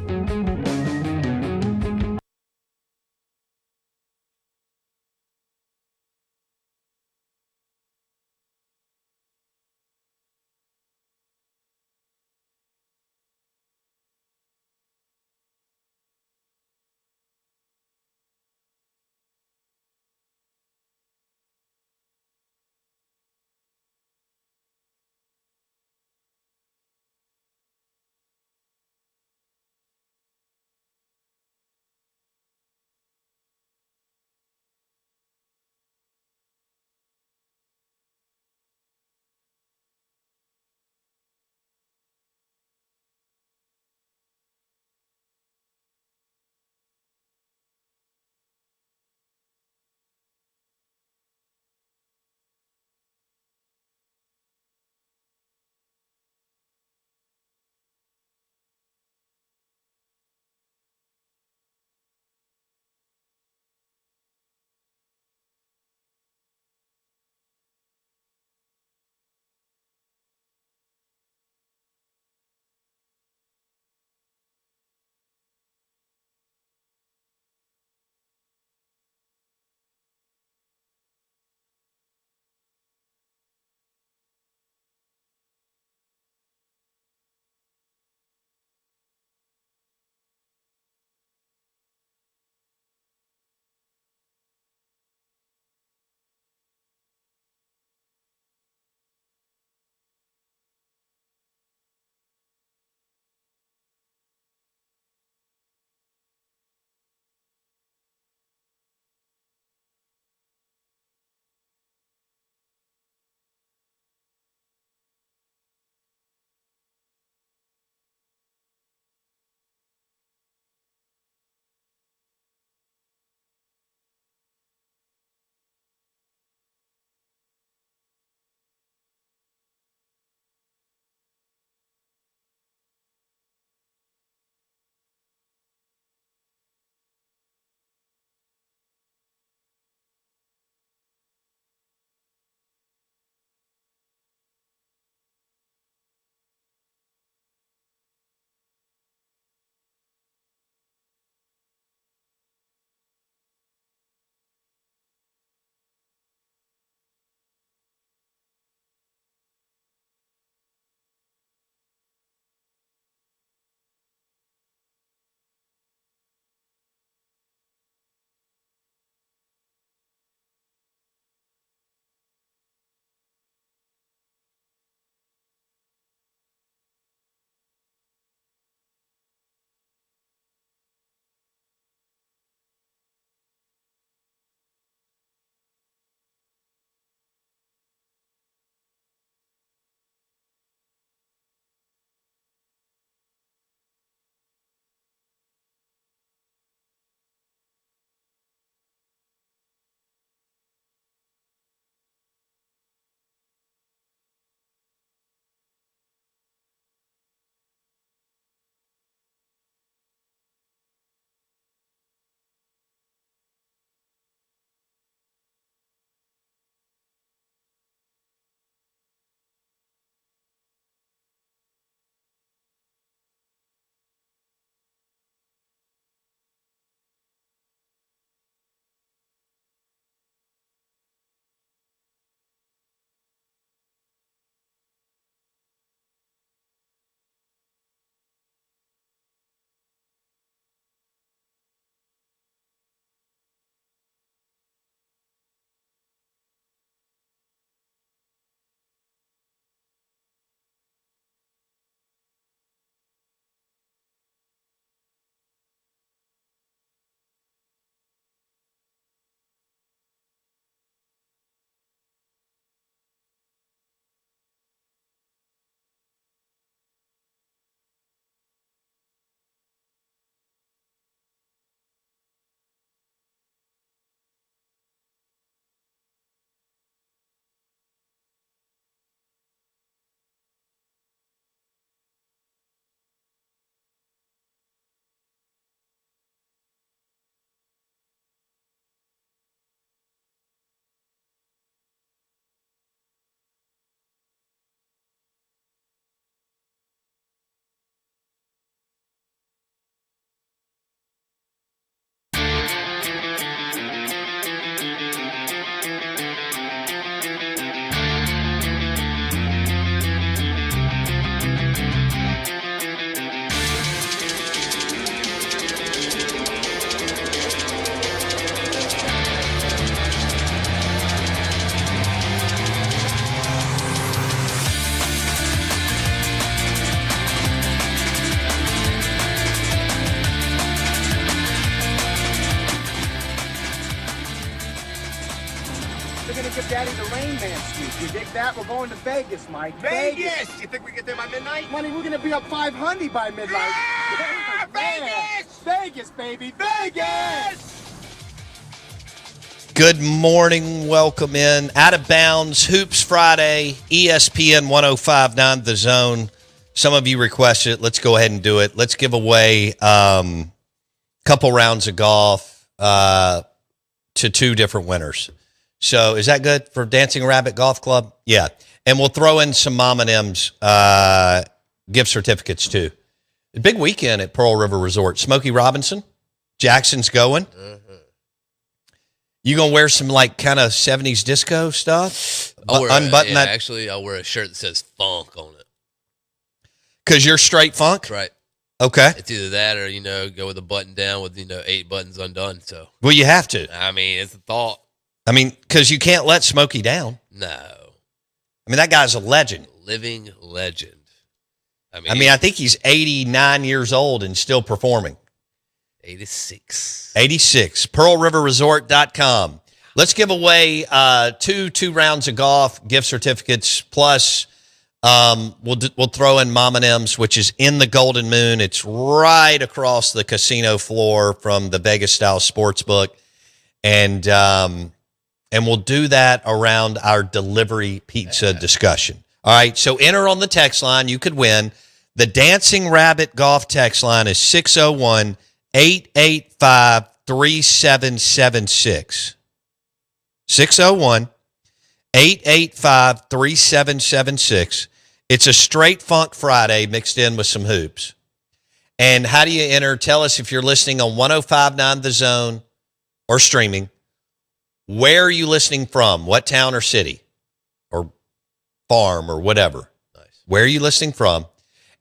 You dig that? We're going to Vegas, Mike. Vegas! You think we get there by midnight? Money, we're gonna be up 500 by midnight. Ah, Vegas! Vegas, baby, Vegas! Good morning. Welcome in. Out of Bounds, Hoops Friday, ESPN 105.9 The Zone. Some of you requested it. Let's go ahead and do it. Let's give away a couple rounds of golf to two different winners. So is that good for Dancing Rabbit Golf Club? Yeah. And we'll throw in some Mom and M's gift certificates too. A big weekend at Pearl River Resort. Smokey Robinson, Jackson's going. You gonna wear some like kind of 70s disco stuff? Unbutton that. Actually, I'll wear a shirt that says funk on it. Because you're straight funk? That's right. Okay. It's either that or, go with a button down with, 8 buttons undone. So, well, you have to. I mean, it's a thought. I mean, because you can't let Smokey down. No. I mean, that guy's a legend. Living legend. I think he's 89 years old and still performing. 86. PearlRiverResort.com. Let's give away two rounds of golf, gift certificates, plus we'll throw in Mom and M's, which is in the Golden Moon. It's right across the casino floor from the Vegas-style sportsbook. And we'll do that around our delivery pizza discussion. All right, so enter on the text line. You could win. The Dancing Rabbit Golf text line is 601-885-3776. 601-885-3776. It's a straight funk Friday mixed in with some hoops. And how do you enter? Tell us if you're listening on 105.9 The Zone or streaming. Where are you listening from? What town or city or farm or whatever? Nice. Where are you listening from?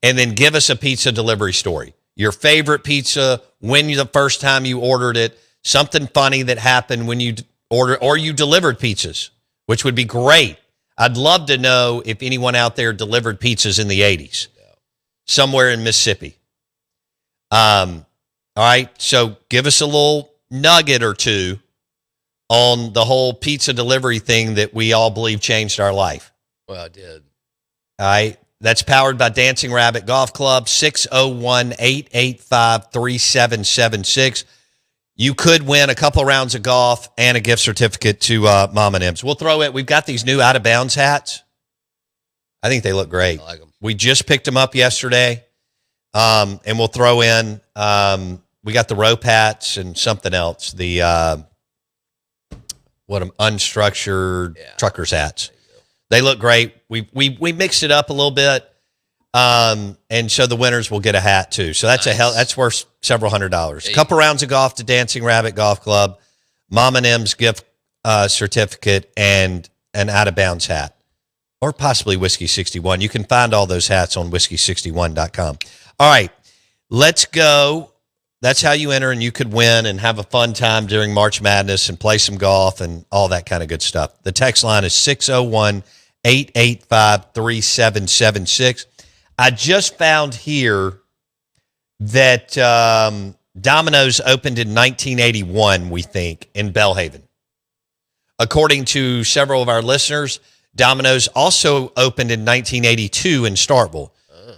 And then give us a pizza delivery story. Your favorite pizza, when the first time you ordered it, something funny that happened when you ordered, or you delivered pizzas, which would be great. I'd love to know if anyone out there delivered pizzas in the 80s, somewhere in Mississippi. All right, so give us a little nugget or two on the whole pizza delivery thing that we all believe changed our life. Well, I did. All right. That's powered by Dancing Rabbit Golf Club, 601-885-3776. You could win a couple rounds of golf and a gift certificate to Mom and M's. We'll throw it. We've got these new Out of Bounds hats. I think they look great. I like them. We just picked them up yesterday, and we'll throw in, we got the rope hats and something else, the unstructured truckers hats. They look great. We mixed it up a little bit, and so the winners will get a hat too. So that's nice. That's worth several $100s. A couple rounds of golf to Dancing Rabbit Golf Club, Mom and M's gift certificate, and an Out of Bounds hat, or possibly Whiskey 61. You can find all those hats on whiskey61.com. All right, let's go. That's how you enter, and you could win and have a fun time during March Madness and play some golf and all that kind of good stuff. The text line is 601-885-3776. I just found here that Domino's opened in 1981, we think, in Belhaven. According to several of our listeners, Domino's also opened in 1982 in Starkville.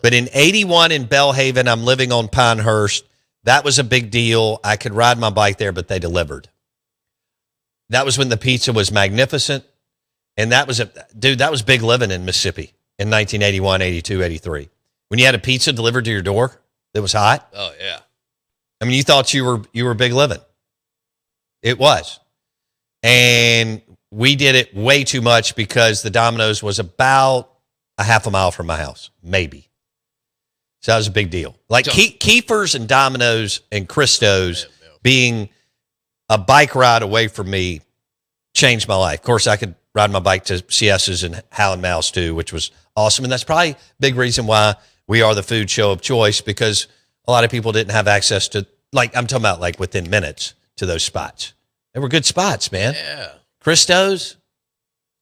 But in 81 in Belhaven, I'm living on Pinehurst. That was a big deal. I could ride my bike there, but they delivered. That was when the pizza was magnificent. And that was big living in Mississippi in 1981, 82, 83. When you had a pizza delivered to your door that was hot. Oh, yeah. I mean, you thought you were big living. It was. And we did it way too much because the Domino's was about a half a mile from my house, maybe. So that was a big deal. Like Kiefer's and Domino's and Christo's being a bike ride away from me changed my life. Of course, I could ride my bike to CS's and Howland Mouse too, which was awesome. And that's probably a big reason why we are the food show of choice, because a lot of people didn't have access to, like, I'm talking about like within minutes to those spots. They were good spots, man. Yeah. Christo's,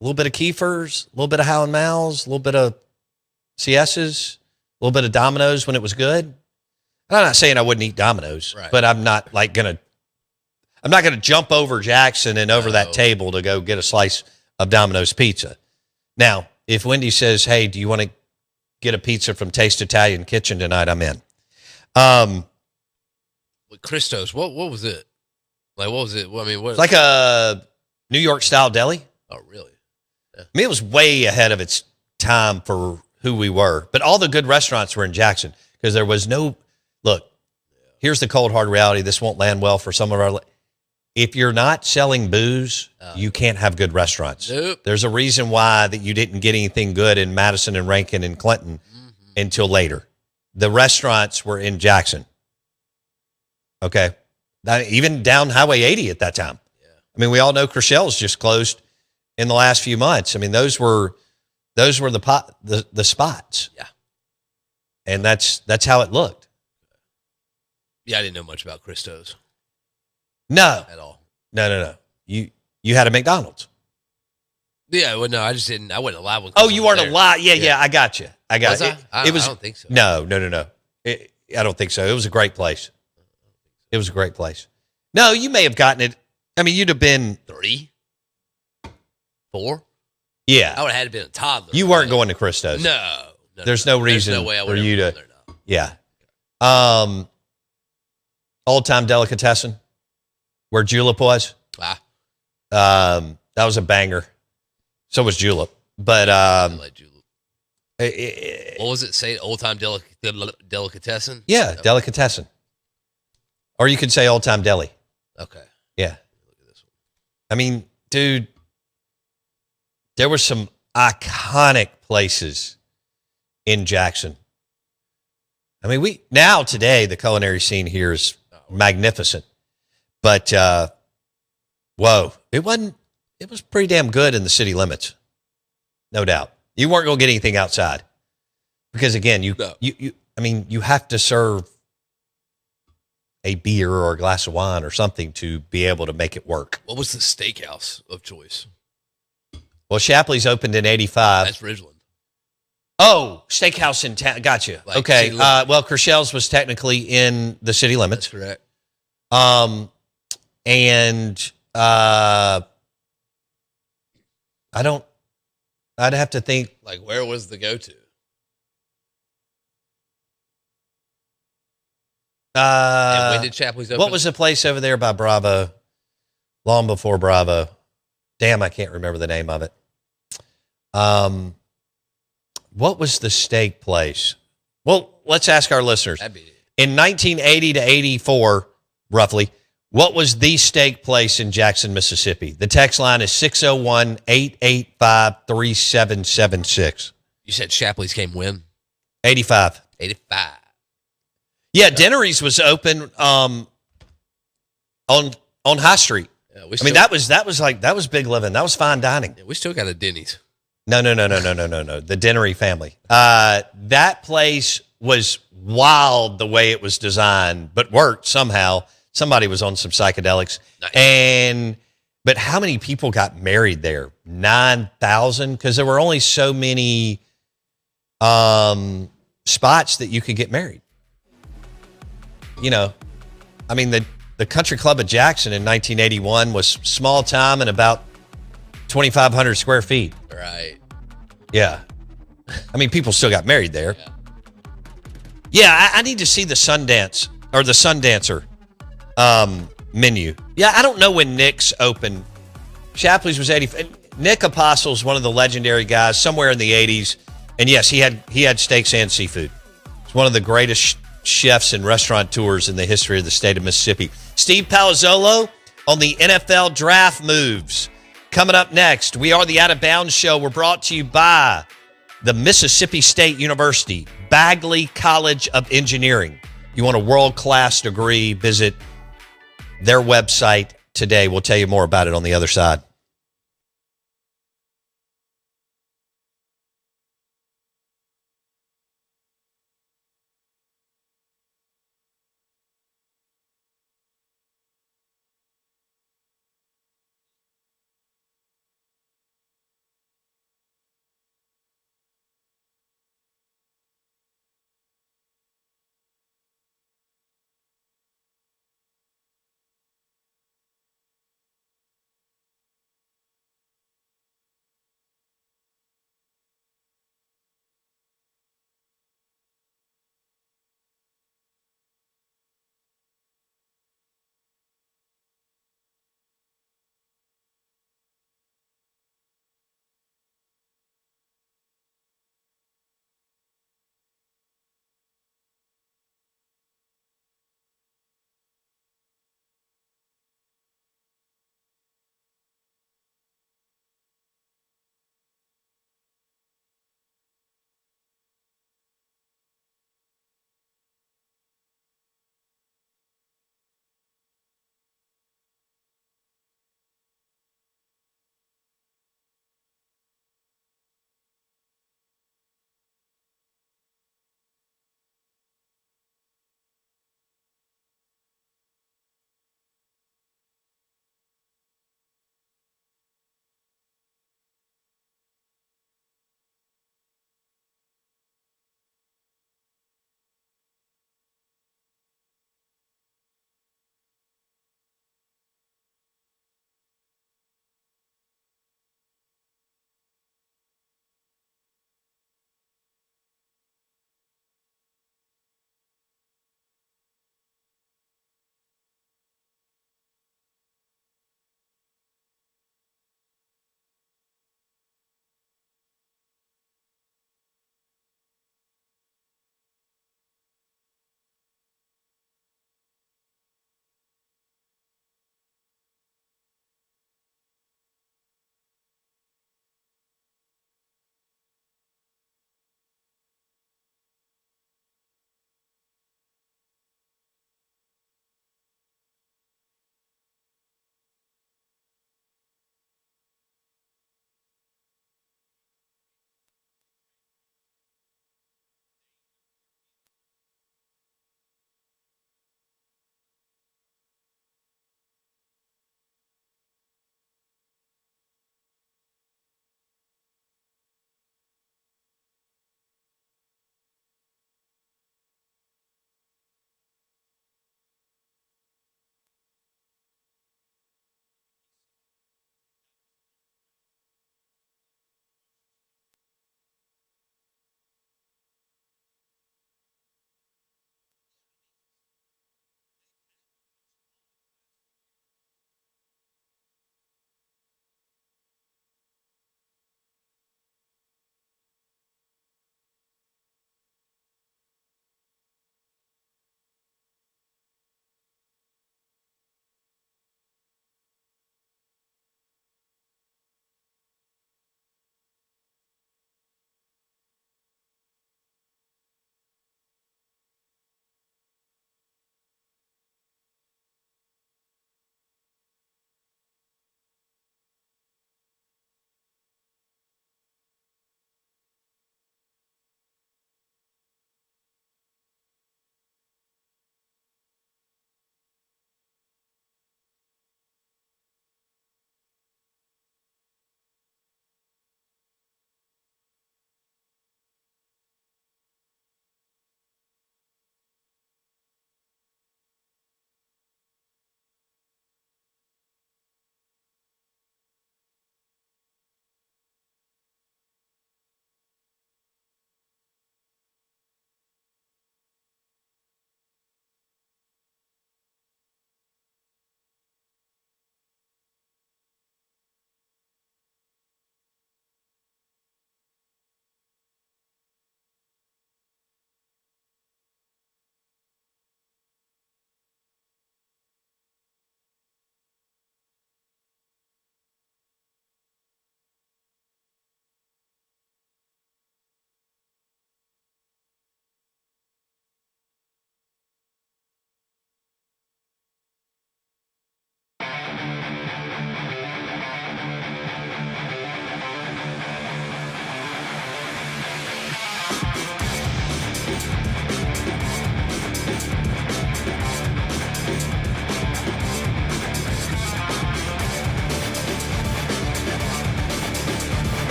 a little bit of Kiefer's, a little bit of Howland Mouse, a little bit of CS's, a little bit of Domino's when it was good. I'm not saying I wouldn't eat Domino's, right, but I'm not going to jump over Jackson and over that table to go get a slice of Domino's pizza. Now, if Wendy says, hey, do you want to get a pizza from Taste Italian Kitchen tonight? I'm in. With Christos, what was it? Like, what was it? Well, I mean, what? It's like a New York style deli. Oh, really? I mean, it was way ahead of its time for who we were. But all the good restaurants were in Jackson because there was no look. Here's the cold hard reality. This won't land well for some of our. If you're not selling booze, you can't have good restaurants. Nope. There's a reason why that you didn't get anything good in Madison and Rankin and Clinton until later. The restaurants were in Jackson. Okay. Even down Highway 80 at that time. Yeah. I mean, we all know Chriselle's just closed in the last few months. I mean, those were the spots. Yeah. And that's how it looked. Yeah, I didn't know much about Christos No. at all. No. You had a McDonald's. Yeah, well, no, I just didn't. I wasn't alive when. Oh, you weren't alive. Yeah. I got you. I got Was it. I? It was. I don't think so. No. I don't think so. It was a great place. It was a great place. No, you may have gotten it. I mean, you'd have been 3, 4. Yeah. I would have had to been a toddler. You weren't going to Christos. No. There's no reason There's no way I for would you to. there, no. Yeah. Old time delicatessen, where Julep was. That was a banger. So was Julep. But Like Julep. what was it? Say old time delicatessen. Yeah, Oh. delicatessen. Or you could say old time deli. Okay. Yeah. Look at this one. I mean, dude, there were some iconic places in Jackson. I mean, today, the culinary scene here is magnificent. But, whoa, it was pretty damn good in the city limits. No doubt. You weren't going to get anything outside. Because, again, you have to serve a beer or a glass of wine or something to be able to make it work. What was the steakhouse of choice? Well, Shapley's opened in 85. That's Ridgeland. Oh, steakhouse in town. Gotcha. Like okay. city limits. Well, Chriselle's was technically in the city limits. That's correct. And I'd have to think. Like, where was the go-to? And when did Shapley's open? What was the place over there by Bravo? Long before Bravo. Damn, I can't remember the name of it. What was the steak place? Well, let's ask our listeners. In 1980 to 84, roughly, what was the steak place in Jackson, Mississippi? The text line is 601-885-3776. You said Shapley's came when? 85. 85. Yeah, Dennery's was open on High Street. Yeah, that was big living. That was fine dining. Yeah, we still got a Denny's. No. The Dennery family. That place was wild the way it was designed, but worked somehow. Somebody was on some psychedelics. Nice. But how many people got married there? 9,000? Because there were only so many spots that you could get married. You know, I mean, the Country Club of Jackson in 1981 was small time and about 2,500 square feet. Right. Yeah. I mean, people still got married there. Yeah, I need to see the Sundance or the Sundancer menu. Yeah, I don't know when Nick's opened. Shapley's was 80. Nick Apostle's one of the legendary guys somewhere in the 80s. And yes, he had steaks and seafood. He's one of the greatest chefs and restaurateurs in the history of the state of Mississippi. Steve Palazzolo on the NFL draft moves. Coming up next, we are the Out of Bounds Show. We're brought to you by the Mississippi State University, Bagley College of Engineering. You want a world-class degree, visit their website today. We'll tell you more about it on the other side.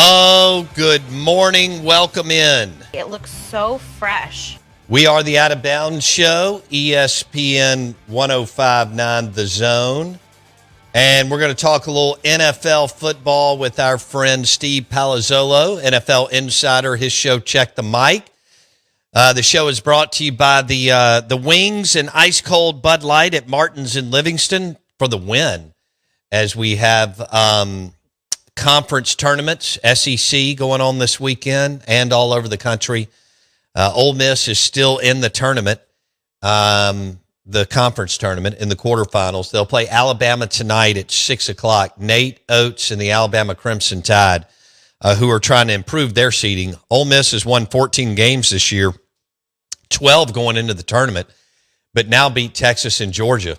Oh, good morning. Welcome in. It looks so fresh. We are the Out of Bounds Show, ESPN 105.9 The Zone. And we're going to talk a little NFL football with our friend Steve Palazzolo, NFL insider, his show Check the Mic. The show is brought to you by the Wings and Ice Cold Bud Light at Martin's in Livingston for the win, as we have conference tournaments, SEC going on this weekend and all over the country. Ole Miss is still in the tournament, the conference tournament in the quarterfinals. They'll play Alabama tonight at 6 o'clock. Nate Oates and the Alabama Crimson Tide, who are trying to improve their seeding. Ole Miss has won 14 games this year, 12 going into the tournament, but now beat Texas and Georgia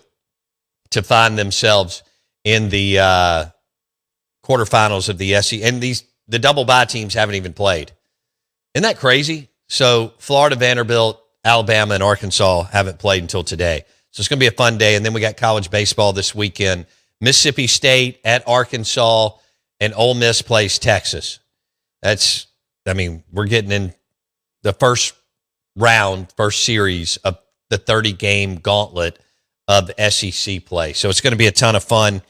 to find themselves in the quarterfinals of the SEC. And the double bye teams haven't even played. Isn't that crazy? So Florida, Vanderbilt, Alabama, and Arkansas haven't played until today. So it's going to be a fun day. And then we got college baseball this weekend. Mississippi State at Arkansas, and Ole Miss plays Texas. We're getting in the first series of the 30-game gauntlet of SEC play. So it's going to be a ton of fun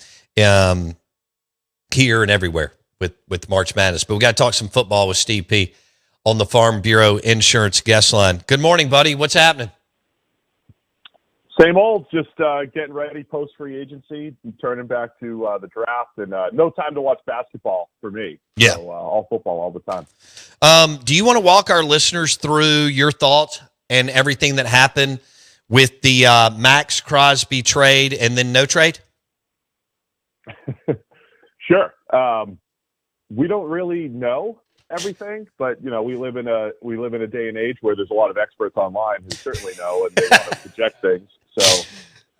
here and everywhere with March Madness. But we got to talk some football with Steve P. on the Farm Bureau Insurance guest line. Good morning, buddy. What's happening? Same old, just getting ready post-free agency, turning back to the draft, and no time to watch basketball for me. Yeah. So, all football all the time. Do you want to walk our listeners through your thoughts and everything that happened with the Max Crosby trade and then no trade? Sure. We don't really know everything, but we live in a day and age where there's a lot of experts online who certainly know, and they want to project things. So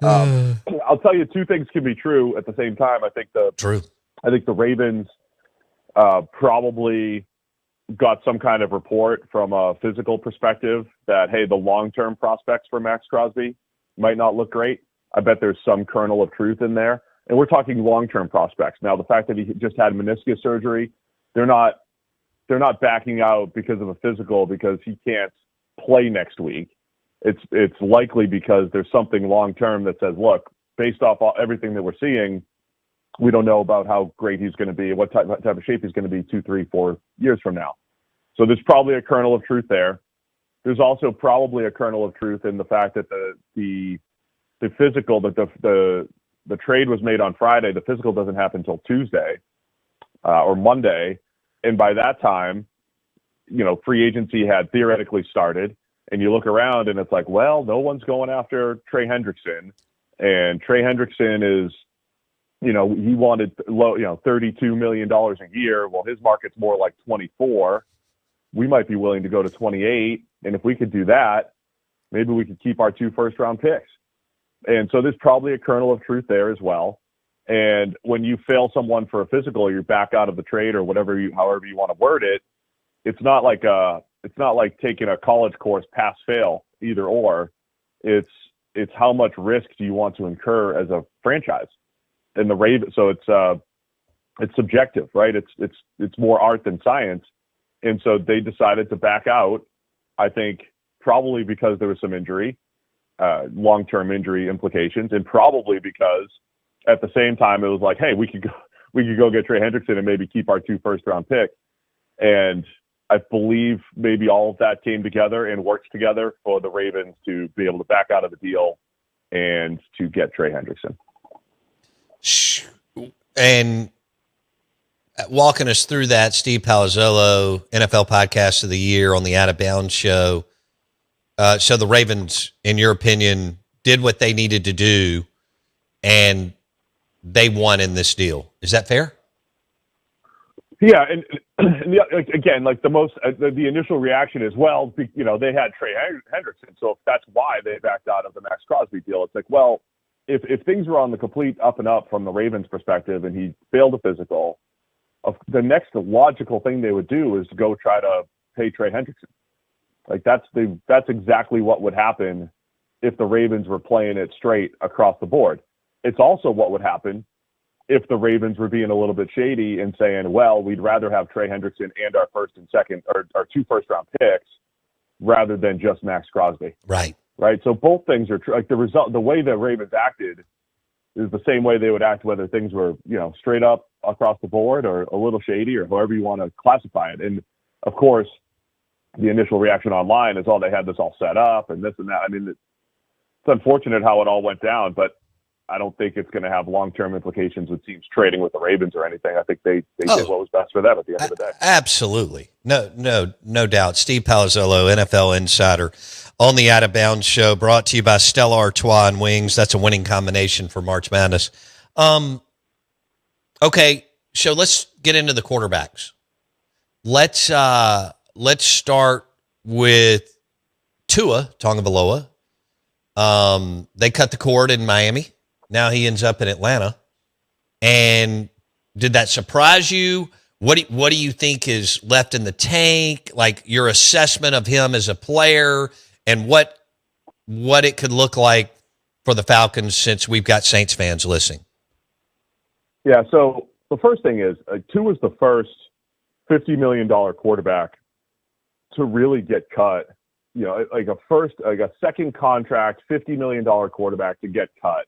I'll tell you, two things can be true at the same time. I think the Ravens probably got some kind of report from a physical perspective that, hey, the long-term prospects for Max Crosby might not look great. I bet there's some kernel of truth in there. And we're talking long-term prospects. Now, the fact that he just had meniscus surgery, they're not backing out because of a physical because he can't play next week. It's likely because there's something long-term that says, look, based off everything that we're seeing, we don't know about how great he's going to be, what type of shape he's going to be 2, 3, 4 years from now. So there's probably a kernel of truth there. There's also probably a kernel of truth in the fact that the physical, that the trade was made on Friday. The physical doesn't happen until Tuesday or Monday. And by that time, free agency had theoretically started. And you look around and it's like, well, no one's going after Trey Hendrickson. And Trey Hendrickson is, he wanted $32 million a year. Well, his market's more like 24. We might be willing to go to 28. And if we could do that, maybe we could keep our 2 first-round picks. And so there's probably a kernel of truth there as well. And when you fail someone for a physical, you're back out of the trade or however you want to word it. It's not like taking a college course pass-fail, either or. It's how much risk do you want to incur as a franchise. And the Ravens, so it's subjective, right? It's more art than science. And so they decided to back out, I think, probably because there was some injury, long-term injury implications, and probably because at the same time it was like, hey, we could go get Trey Hendrickson and maybe keep our 2 first-round picks. And I believe maybe all of that came together and worked together for the Ravens to be able to back out of the deal and to get Trey Hendrickson. And walking us through that, Steve Palazzolo, NFL Podcast of the Year on the Out of Bounds Show. So the Ravens, in your opinion, did what they needed to do, and they won in this deal. Is that fair? Yeah, and again, like the initial reaction is, well, they had Trey Hendrickson, so if that's why they backed out of the Max Crosby deal, it's like, well, if things were on the complete up and up from the Ravens' perspective, and he failed a physical, the next logical thing they would do is to go try to pay Trey Hendrickson. Like that's exactly what would happen if the Ravens were playing it straight across the board. It's also what would happen if the Ravens were being a little bit shady and saying, well, we'd rather have Trey Hendrickson and our first and second, or our 2 first-round picks rather than just Max Crosby. Right. Right. So both things are true. Like the way the Ravens acted is the same way they would act whether things were, straight up across the board or a little shady or however you want to classify it. And of course, the initial reaction online is, oh, they had this all set up and this and that. I mean, it's unfortunate how it all went down, but I don't think it's going to have long-term implications with teams trading with the Ravens or anything. I think they did what was best for them at the end of the day. Absolutely. No doubt. Steve Palazzolo, NFL Insider, on the Out of Bounds Show, brought to you by Stella Artois and Wings. That's a winning combination for March Madness. Okay, so let's get into the quarterbacks. Let's start with Tua Tagovailoa. They cut the cord in Miami. Now he ends up in Atlanta. And did that surprise you? What do you think is left in the tank? Like your assessment of him as a player and what it could look like for the Falcons since we've got Saints fans listening. Yeah, so the first thing is Tua was the first $50 million quarterback to really get cut. Like a second contract, $50 million quarterback to get cut,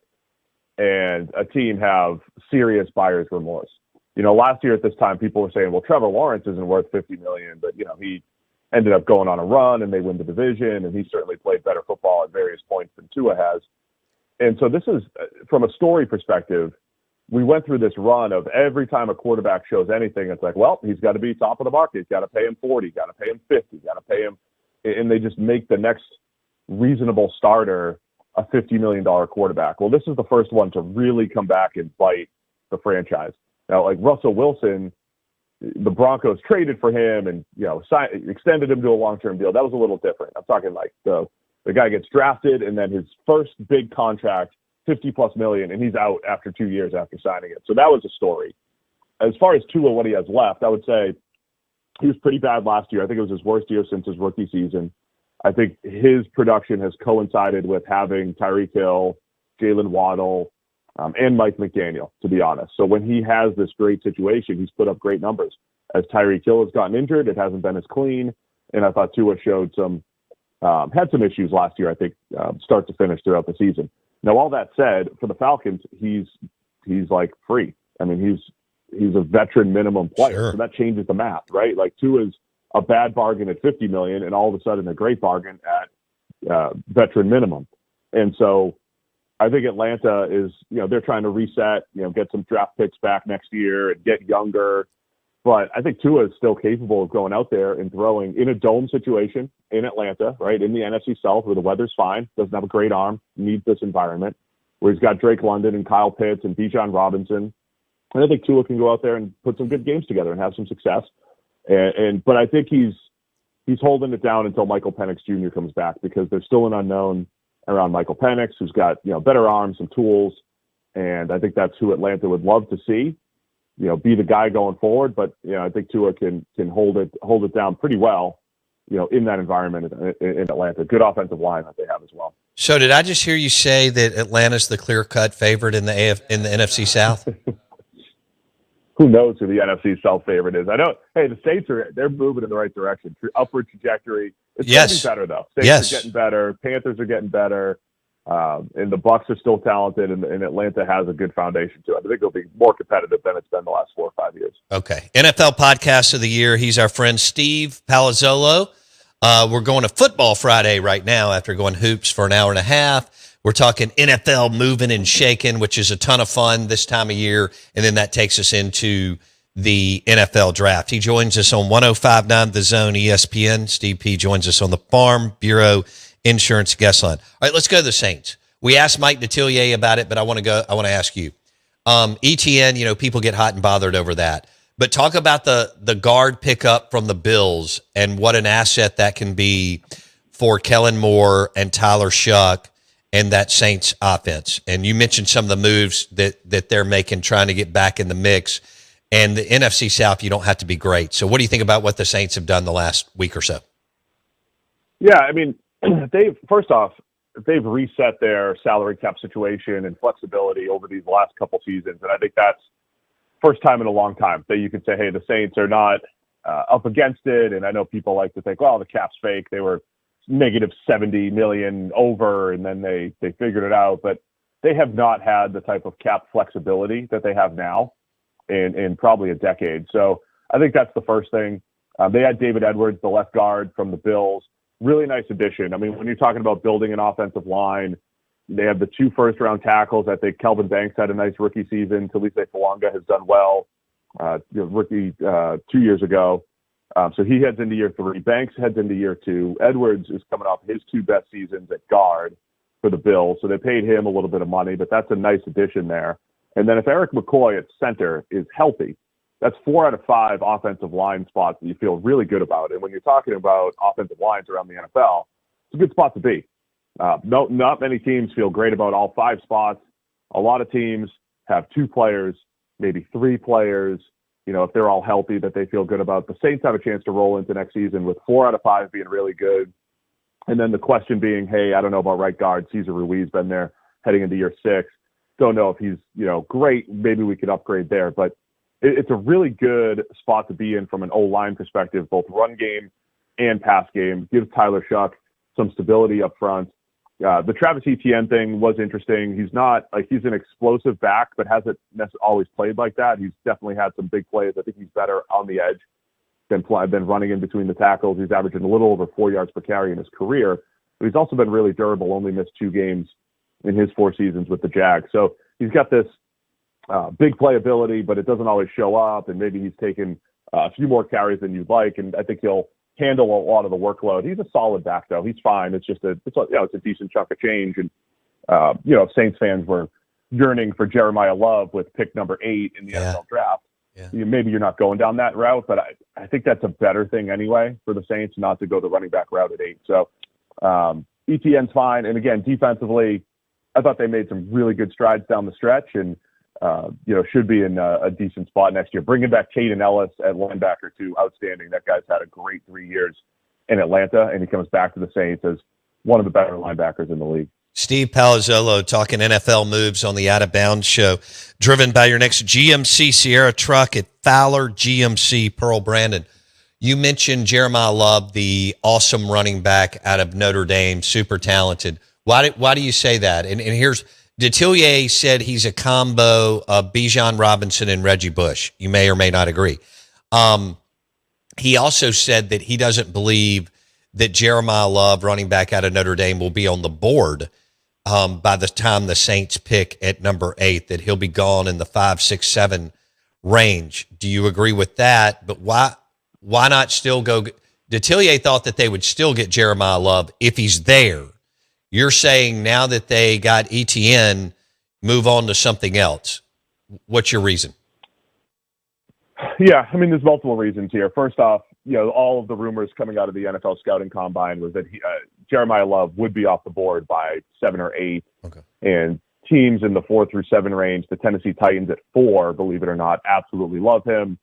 and a team have serious buyer's remorse. Last year at this time, people were saying, well, Trevor Lawrence isn't worth $50 million, but, he ended up going on a run and they win the division, and he certainly played better football at various points than Tua has. And so this is, from a story perspective, we went through this run of every time a quarterback shows anything, it's like, well, he's got to be top of the market. He's got to pay him 40, got to pay him 50, got to pay him. And they just make the next reasonable starter a $50 million quarterback. Well, this is the first one to really come back and bite the franchise. Now, like Russell Wilson, the Broncos traded for him and, extended him to a long-term deal. That was a little different. I'm talking like the guy gets drafted and then his first big contract, $50+ million, and he's out after 2 years after signing it. So that was a story. As far as Tua, what he has left, I would say he was pretty bad last year. I think it was his worst year since his rookie season. I think his production has coincided with having Tyreek Hill, Jalen Waddle, and Mike McDaniel, to be honest. So when he has this great situation, he's put up great numbers. As Tyreek Hill has gotten injured, it hasn't been as clean. And I thought Tua showed had some issues last year, I think, start to finish throughout the season. Now, all that said, for the Falcons, he's like free. I mean, he's a veteran minimum player. Sure. So that changes the math, right? Like Tua's a bad bargain at $50 million and all of a sudden a great bargain at veteran minimum. And so I think Atlanta is, they're trying to reset, get some draft picks back next year and get younger. But I think Tua is still capable of going out there and throwing in a dome situation in Atlanta, right, in the NFC South where the weather's fine, doesn't have a great arm, needs this environment, where he's got Drake London and Kyle Pitts and Bijan Robinson. And I think Tua can go out there and put some good games together and have some success. But I think he's holding it down until Michael Penix Jr. comes back, because there's still an unknown around Michael Penix, who's got, better arms and tools. And I think that's who Atlanta would love to see, be the guy going forward. But, I think Tua can hold it down pretty well, in that environment in Atlanta. Good offensive line that they have as well. So did I just hear you say that Atlanta's the clear-cut favorite in the NFC South? Who knows who the NFC South favorite is? I know. Hey, the Saints they're moving in the right direction, upward trajectory. It's getting better though. Saints are getting better. Panthers are getting better, and the Bucs are still talented. And Atlanta has a good foundation too. I think it'll be more competitive than it's been the last 4 or 5 years. Okay, NFL Podcast of the Year. He's our friend Steve Palazzolo. We're going to Football Friday right now after going hoops for an hour and a half. We're talking NFL moving and shaking, which is a ton of fun this time of year. And then that takes us into the NFL draft. He joins us on 105.9 The Zone ESPN. Steve P. joins us on the Farm Bureau Insurance Guest Line. All right, let's go to the Saints. We asked Mike Detillier about it, but I want to ask you. ETN, people get hot and bothered over that. But talk about the guard pickup from the Bills and what an asset that can be for Kellen Moore and Tyler Shuck and that Saints offense. And you mentioned some of the moves that they're making, trying to get back in the mix. And the NFC South, you don't have to be great. So what do you think about what the Saints have done the last week or so? Yeah, I mean, first off, they've reset their salary cap situation and flexibility over these last couple seasons. And I think that's first time in a long time that you could say, hey, the Saints are not up against it. And I know people like to think, well, the cap's fake. They were negative 70 million over, and then they figured it out. But they have not had the type of cap flexibility that they have now in probably a decade. So I think that's the first thing. They had David Edwards, the left guard from the Bills. Really nice addition. I mean, when you're talking about building an offensive line, they have the 2 first-round tackles. I think Kelvin Banks had a nice rookie season. Talise Falonga has done well. Rookie 2 years ago. So he heads into year 3. Banks heads into year 2. Edwards is coming off his 2 best seasons at guard for the Bills. So they paid him a little bit of money, but that's a nice addition there. And then if Eric McCoy at center is healthy, that's 4 out of 5 offensive line spots that you feel really good about. And when you're talking about offensive lines around the NFL, it's a good spot to be. Not many teams feel great about all 5 spots. A lot of teams have 2 players, maybe 3 players, if they're all healthy, that they feel good about. The Saints have a chance to roll into next season with 4 out of 5 being really good. And then the question being, hey, I don't know about right guard. Cesar Ruiz been there heading into year 6. Don't know if he's, great. Maybe we could upgrade there. But it's a really good spot to be in from an O-line perspective, both run game and pass game. Gives Tyler Shuck some stability up front. The Travis Etienne thing was interesting. He's not he's an explosive back, but hasn't necessarily always played like that. He's definitely had some big plays. I think he's better on the edge than running in between the tackles. He's averaging a little over 4 yards per carry in his career, but he's also been really durable. Only missed 2 games in his 4 seasons with the Jags. So he's got this big playability, but it doesn't always show up. And maybe he's taken a few more carries than you'd like. And I think he'll handle a lot of the workload. He's a solid back, though. He's fine. It's just it's a decent chunk of change. And Saints fans were yearning for Jeremiah Love with pick number 8 in the NFL draft. Yeah. Maybe you're not going down that route, but I think that's a better thing anyway for the Saints not to go the running back route at 8. So Etienne's fine. And again, defensively, I thought they made some really good strides down the stretch, and should be in a decent spot next year. Bringing back Caden Ellis at linebacker too, outstanding. That guy's had a great 3 years in Atlanta, and he comes back to the Saints as one of the better linebackers in the league. Steve Palazzolo talking NFL moves on the Out of Bounds show, driven by your next GMC Sierra truck at Fowler GMC, Pearl Brandon. You mentioned Jeremiah Love, the awesome running back out of Notre Dame, super talented. Why do you say that? And here's Detillier said he's a combo of Bijan Robinson and Reggie Bush. You may or may not agree. He also said that he doesn't believe that Jeremiah Love, running back out of Notre Dame, will be on the board by the time the Saints pick at number 8, that he'll be gone in the 5, 6, 7 range. Do you agree with that? But why not still go? Detillier thought that they would still get Jeremiah Love if he's there. You're saying now that they got ETN, move on to something else. What's your reason? Yeah, I mean, there's multiple reasons here. First off, all of the rumors coming out of the NFL scouting combine was that Jeremiah Love would be off the board by 7 or 8. Okay. And teams in the 4 through 7 range, the Tennessee Titans at 4, believe it or not, absolutely love him.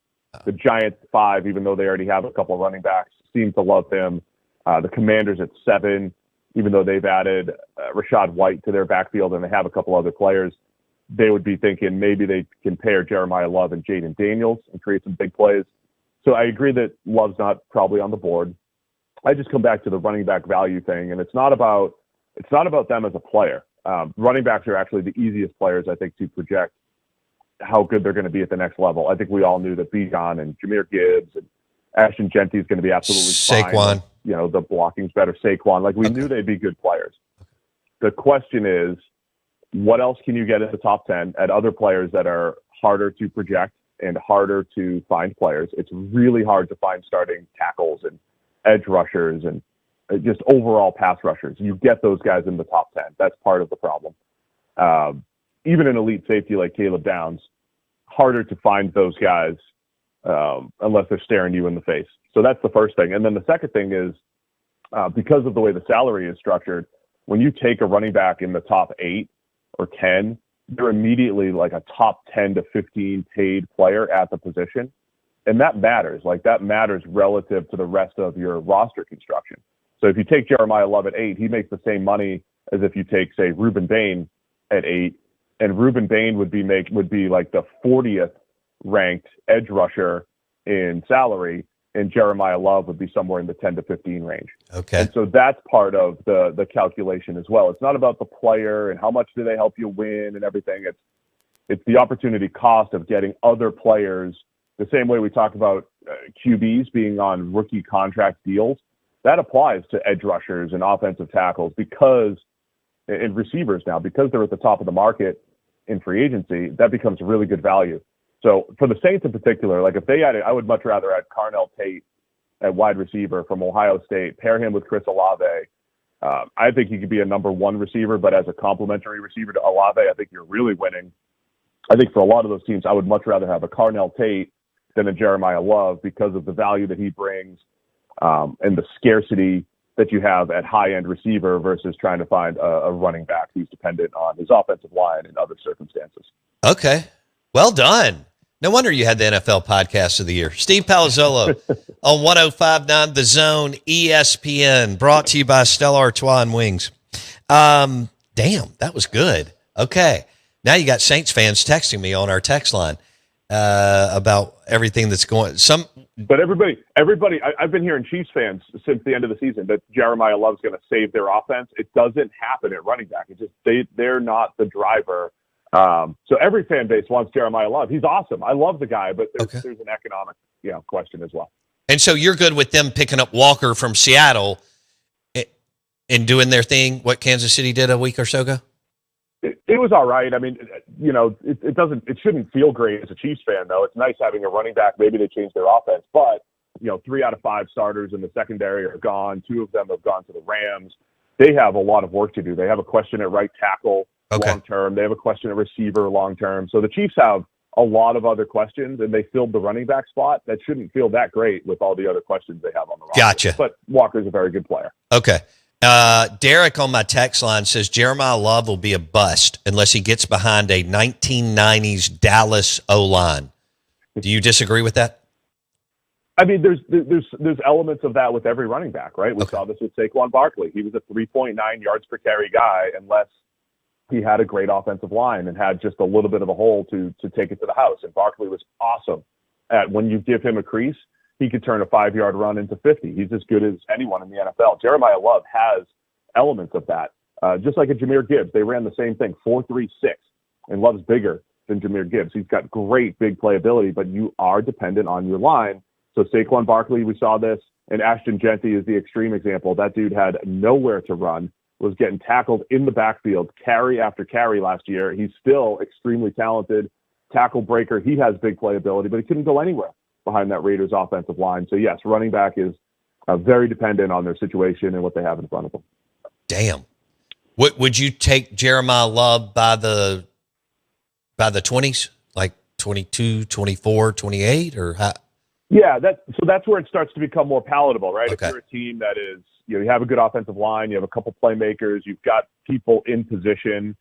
The Giants at 5, even though they already have a couple of running backs, seem to love him. The Commanders at 7, even though they've added Rashad White to their backfield and they have a couple other players, they would be thinking maybe they can pair Jeremiah Love and Jaden Daniels and create some big plays. So I agree that Love's not probably on the board. I just come back to the running back value thing, and it's not about them as a player. Running backs are actually the easiest players, I think, to project how good they're going to be at the next level. I think we all knew that Bijan and Jahmyr Gibbs and Ashton Genty is going to be absolutely Saquon. Fine. The blocking's better. Saquon. We knew they'd be good players. The question is, what else can you get in the top 10 at other players that are harder to project and harder to find players? It's really hard to find starting tackles and edge rushers and just overall pass rushers. You get those guys in the top 10. That's part of the problem. Even an elite safety like Caleb Downs, harder to find those guys unless they're staring you in the face. So that's the first thing. And then the second thing is, because of the way the salary is structured, when you take a running back in the top 8 or 10, they're immediately like a top 10 to 15 paid player at the position. And that matters. That matters relative to the rest of your roster construction. So if you take Jeremiah Love at 8, he makes the same money as if you take, say, Reuben Bain at 8, and Reuben Bain would be like the 40th ranked edge rusher in salary, and Jeremiah Love would be somewhere in the 10 to 15 range. Okay. And so that's part of the calculation as well. It's not about the player and how much do they help you win and everything. It's the opportunity cost of getting other players, the same way we talk about QBs being on rookie contract deals. That applies to edge rushers and offensive tackles and receivers now, because they're at the top of the market in free agency. That becomes really good value. So for the Saints in particular, like if they added, I would much rather add Carnell Tate at wide receiver from Ohio State, pair him with Chris Olave. I think he could be a number 1 receiver, but as a complementary receiver to Olave, I think you're really winning. I think for a lot of those teams, I would much rather have a Carnell Tate than a Jeremiah Love because of the value that he brings and the scarcity that you have at high-end receiver versus trying to find a running back who's dependent on his offensive line in other circumstances. Okay. Well done. No wonder you had the NFL Podcast of the Year. Steve Palazzolo on 105.9 The Zone, ESPN, brought to you by Stella Artois and Wings. Damn, that was good. Okay. Now you got Saints fans texting me on our text line about everything that's going. But everybody, I've been hearing Chiefs fans since the end of the season that Jeremiah Love's going to save their offense. It doesn't happen at running back. It's just they're not the driver. So every fan base wants Jeremiah Love. He's awesome. I love the guy, but there's an economic question as well. And so you're good with them picking up Walker from Seattle and doing their thing, what Kansas City did a week or so ago? It was all right. I mean, it shouldn't feel great as a Chiefs fan, though. It's nice having a running back. Maybe they changed their offense, but 3 out of 5 starters in the secondary are gone. 2 of them have gone to the Rams. They have a lot of work to do. They have a question at right tackle long term. They have a question at receiver long term. So the Chiefs have a lot of other questions, and they filled the running back spot. That shouldn't feel that great with all the other questions they have on the roster. Gotcha. But Walker's a very good player. Okay. Derek on my text line says Jeremiah Love will be a bust unless he gets behind a 1990s Dallas O-line. Do you disagree with that? I mean, there's elements of that with every running back, right? We saw this with Saquon Barkley. He was a 3.9 yards per carry guy unless he had a great offensive line and had just a little bit of a hole to take it to the house. And Barkley was awesome at when you give him a crease, he could turn a 5-yard run into 50. He's as good as anyone in the NFL. Jeremiah Love has elements of that. Just like a Jahmyr Gibbs, they ran the same thing, 4.36, and Love's bigger than Jahmyr Gibbs. He's got great big playability, but you are dependent on your line. So Saquon Barkley, we saw this, and Ashton Genty is the extreme example. That dude had nowhere to run, was getting tackled in the backfield, carry after carry last year. He's still extremely talented, tackle breaker. He has big playability, but he couldn't go anywhere behind that Raiders offensive line. So yes, running back is very dependent on their situation and what they have in front of them. Damn. Would you take Jeremiah Love by the 20s, like 22, 24, 28, or how? Yeah, that's where it starts to become more palatable, right? Okay. If you're a team that is, you have a good offensive line, you have a couple playmakers, you've got people in position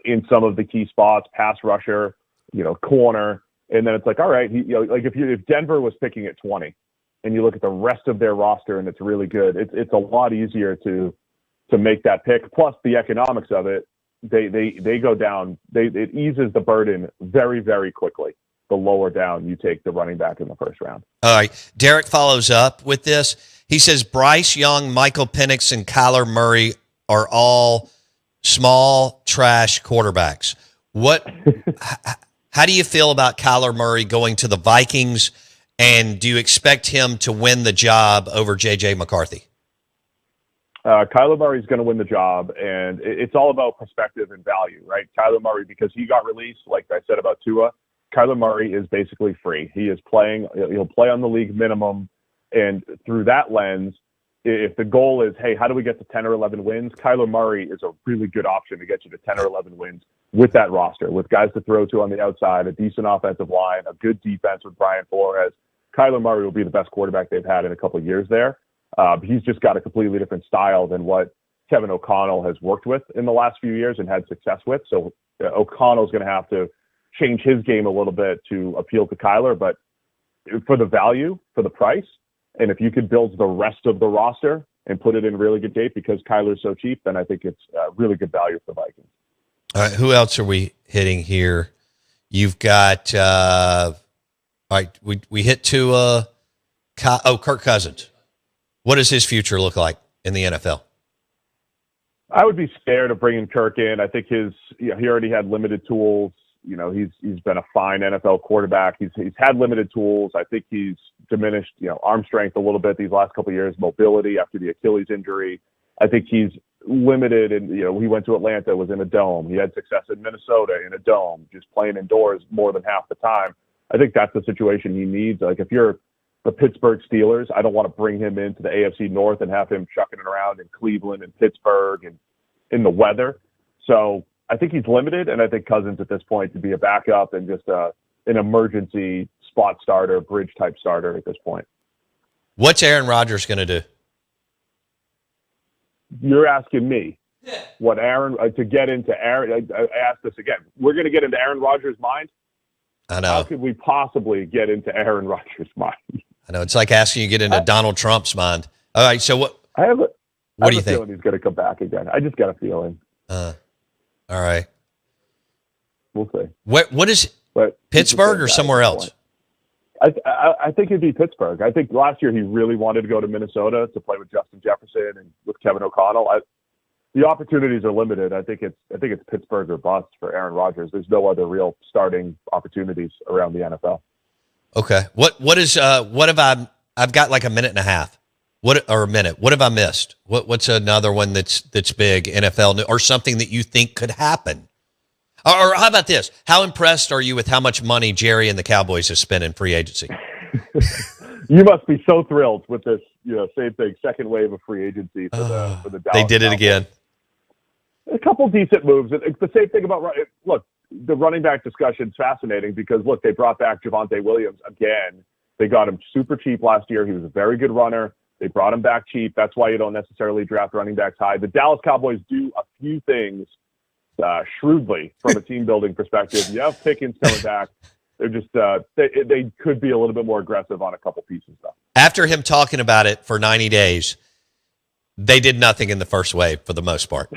in some of the key spots, pass rusher, corner. And then it's like, all right, like if Denver was picking at 20 and you look at the rest of their roster and it's really good, it's a lot easier to make that pick. Plus the economics of it, they go down, it eases the burden very, very quickly. The lower down you take the running back in the first round. All right. Derek follows up with this. He says Bryce Young, Michael Penix, and Kyler Murray are all small trash quarterbacks. How do you feel about Kyler Murray going to the Vikings, and do you expect him to win the job over J.J. McCarthy? Kyler Murray's going to win the job, and it's all about perspective and value, right? Kyler Murray, because he got released, like I said about Tua, Kyler Murray is basically free. He is playing, he'll play on the league minimum, and through that lens, if the goal is, hey, how do we get to 10 or 11 wins? Kyler Murray is a really good option to get you to 10 or 11 wins with that roster, with guys to throw to on the outside, a decent offensive line, a good defense with Brian Flores. Kyler Murray will be the best quarterback they've had in a couple of years there. He's just got a completely different style than what Kevin O'Connell has worked with in the last few years and had success with. So O'Connell's going to have to change his game a little bit to appeal to Kyler, but for the value, for the price, and if you could build the rest of the roster and put it in really good shape because Kyler's so cheap, then I think it's really good value for the Vikings. All right, who else are we hitting here? You've got all right. We hit to Kirk Cousins. What does his future look like in the NFL? I would be scared of bringing Kirk in. I think he already had limited tools. He's been a fine NFL quarterback. He's had limited tools. I think he's diminished, arm strength a little bit these last couple of years, mobility after the Achilles injury. I think he's limited, and he went to Atlanta, was in a dome. He had success in Minnesota in a dome, just playing indoors more than half the time. I think that's the situation he needs. Like if you're the Pittsburgh Steelers, I don't want to bring him into the AFC North and have him chucking it around in Cleveland and Pittsburgh and in the weather. So I think he's limited, and I think Cousins at this point to be a backup and just an emergency spot starter, bridge type starter at this point. What's Aaron Rodgers going to do? You're asking me what Aaron to get into Aaron. I asked this again. We're going to get into Aaron Rodgers' mind. I know. How could we possibly get into Aaron Rodgers' mind? I know. It's like asking you to get into Donald Trump's mind. All right. So what? What do you think? Feeling he's going to come back again. I just got a feeling. All right. We'll see. What is Pittsburgh or somewhere else? I think it'd be Pittsburgh. I think last year he really wanted to go to Minnesota to play with Justin Jefferson and with Kevin O'Connell. The opportunities are limited. I think it's Pittsburgh or bust for Aaron Rodgers. There's no other real starting opportunities around the NFL. Okay. What have I've got like a minute and a half. Or a minute. What have I missed? What's another one that's big NFL or something that you think could happen? Or how about this? How impressed are you with how much money Jerry and the Cowboys have spent in free agency? You must be so thrilled with this, same thing, second wave of free agency for the Dallas They did it Cowboys. again. A couple decent moves. It's the same thing about look, the running back discussion is fascinating because look, they brought back Javonte Williams again. They got him super cheap last year. He was a very good runner. They brought him back cheap. That's why you don't necessarily draft running backs high. The Dallas Cowboys do a few things shrewdly from a team building perspective. You have Pickens coming back. They're just they could be a little bit more aggressive on a couple pieces though. After him talking about it for 90 days, they did nothing in the first wave for the most part.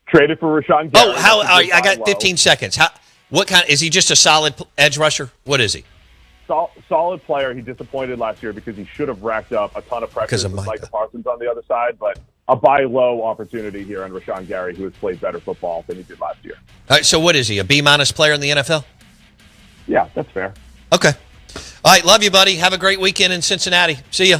Traded for Rashawn Gary. I got 15 seconds. What kind? Is he just a solid edge rusher? What is he? Solid player. He disappointed last year because he should have racked up a ton of pressure with Micah Parsons on the other side, but a buy low opportunity here on Rashawn Gary, who has played better football than he did last year. All right, so what is he, a B- player in the NFL? Yeah, that's fair. Okay. All right, love you, buddy. Have a great weekend in Cincinnati. See ya.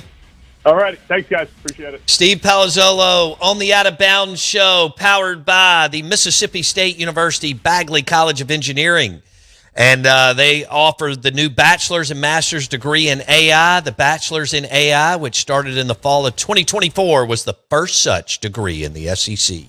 All right. Thanks, guys. Appreciate it. Steve Palazzolo on the Out of Bounds Show, powered by the Mississippi State University Bagley College of Engineering. And they offer the new bachelor's and master's degree in AI. The bachelor's in AI, which started in the fall of 2024, was the first such degree in the SEC.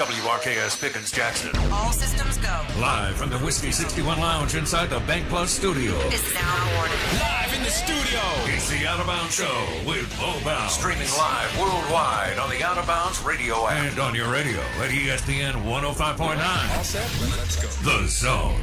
WRKS Pickens Jackson. All systems go. Live from the Whiskey 61 Lounge inside the Bank Plus studio. Is now recorded. Live in the studio. It's the Out of Bounds Show with Bo Bounds. Streaming live worldwide on the Out of Bounds radio app. And on your radio at ESPN 105.9. All set? Let's go. The Zone.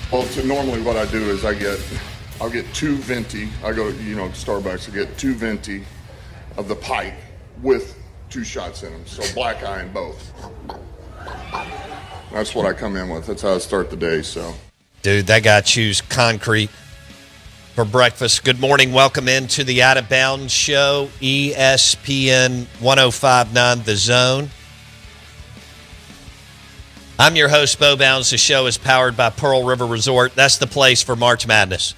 Well, normally what I do is I'll get two venti. I go to, Starbucks, I get two venti of the pipe with 2 shots in them. So black eye in both. That's what I come in with. That's how I start the day, so. Dude, that guy chews concrete for breakfast. Good morning. Welcome into the Out of Bounds Show, ESPN 105.9 The Zone. I'm your host, Bo Bounds. The show is powered by Pearl River Resort. That's the place for March Madness.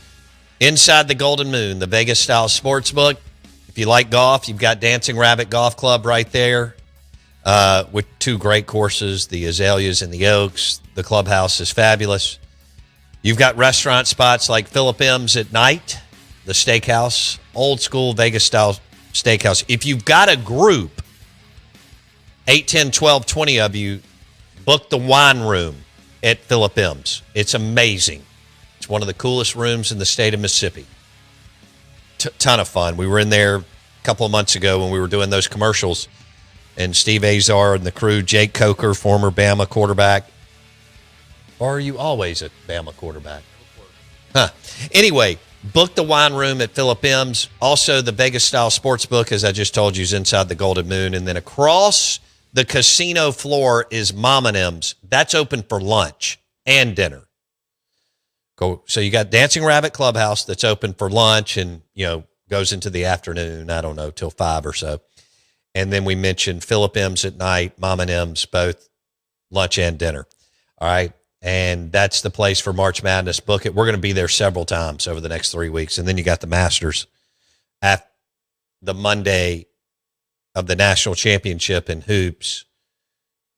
Inside the Golden Moon, the Vegas-style sportsbook. If you like golf, you've got Dancing Rabbit Golf Club right there with 2 great courses, the Azaleas and the Oaks. The clubhouse is fabulous. You've got restaurant spots like Philip M's at night, the steakhouse, old-school Vegas-style steakhouse. If you've got a group, 8, 10, 12, 20 of you, book the wine room at Philip M's. It's amazing. It's one of the coolest rooms in the state of Mississippi. Ton of fun. We were in there a couple of months ago when we were doing those commercials, and Steve Azar and the crew, Jake Coker, former Bama quarterback. Or are you always a Bama quarterback? Huh. Anyway, book the wine room at Philip M's. Also, the Vegas-style sportsbook, as I just told you, is inside the Golden Moon. And then across the casino floor is Mom and M's. That's open for lunch and dinner. So you got Dancing Rabbit Clubhouse that's open for lunch and, goes into the afternoon, I don't know, till 5 or so. And then we mentioned Philip M's at night, Mom and M's, both lunch and dinner. All right. And that's the place for March Madness. Book it. We're going to be there several times over the next 3 weeks. And then you got the Masters at the Monday of the national championship in hoops.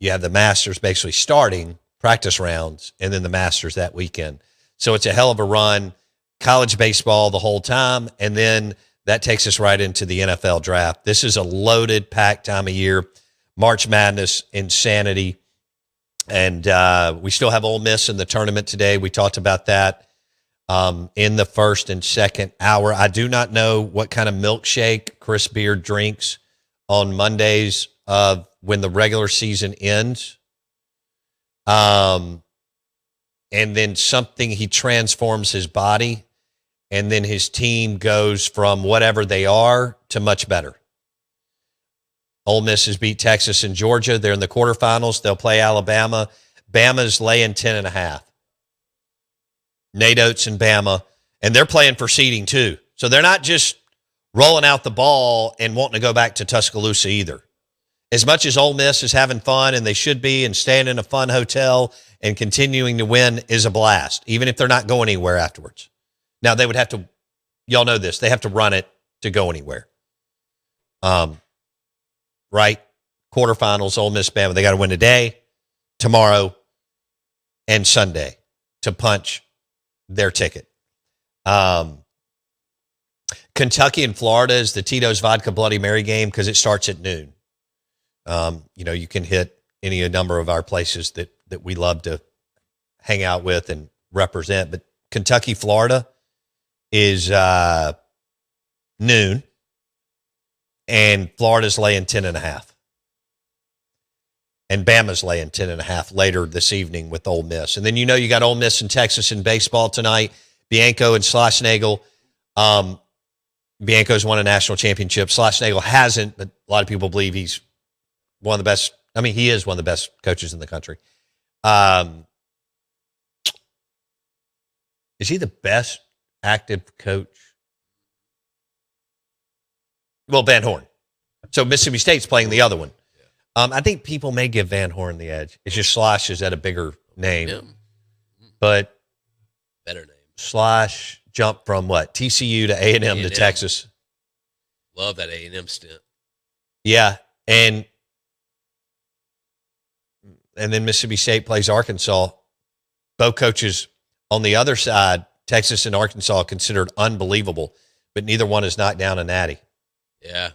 You have the Masters basically starting practice rounds and then the Masters that weekend. So it's a hell of a run. College baseball the whole time. And then that takes us right into the NFL draft. This is a loaded, packed time of year. March Madness, insanity. And we still have Ole Miss in the tournament today. We talked about that in the first and second hour. I do not know what kind of milkshake Chris Beard drinks on Mondays when the regular season ends. And then he transforms his body, and then his team goes from whatever they are to much better. Ole Miss has beat Texas and Georgia. They're in the quarterfinals. They'll play Alabama. Bama's laying 10.5. Nate Oates and Bama, and they're playing for seeding too. So they're not just rolling out the ball and wanting to go back to Tuscaloosa either. As much as Ole Miss is having fun, and they should be, and staying in a fun hotel and continuing to win is a blast, even if they're not going anywhere afterwards. Now, they would have to, y'all know this, they have to run it to go anywhere. Right? Quarterfinals, Ole Miss, Bama, they got to win today, tomorrow, and Sunday to punch their ticket. Kentucky and Florida is the Tito's Vodka Bloody Mary game because it starts at noon. You can hit any number of our places that we love to hang out with and represent. But Kentucky, Florida is noon, and Florida's laying 10.5. And Bama's laying 10.5 later this evening with Ole Miss. And then you got Ole Miss and Texas in baseball tonight. Bianco and Schlossnagle. Bianco's won a national championship. Schlossnagle hasn't, but a lot of people believe he's one of the best. I mean, he is one of the best coaches in the country. Is he the best active coach? Well, Van Horn. So Mississippi State's playing the other one. I think people may give Van Horn the edge. It's just Slosh is at a bigger name. Yeah. But better name. Slosh jump from what? TCU to A&M to Texas. Love that A&M stint. Yeah, and then Mississippi State plays Arkansas. Both coaches on the other side, Texas and Arkansas, considered unbelievable, but neither one has knocked down a natty. Yeah.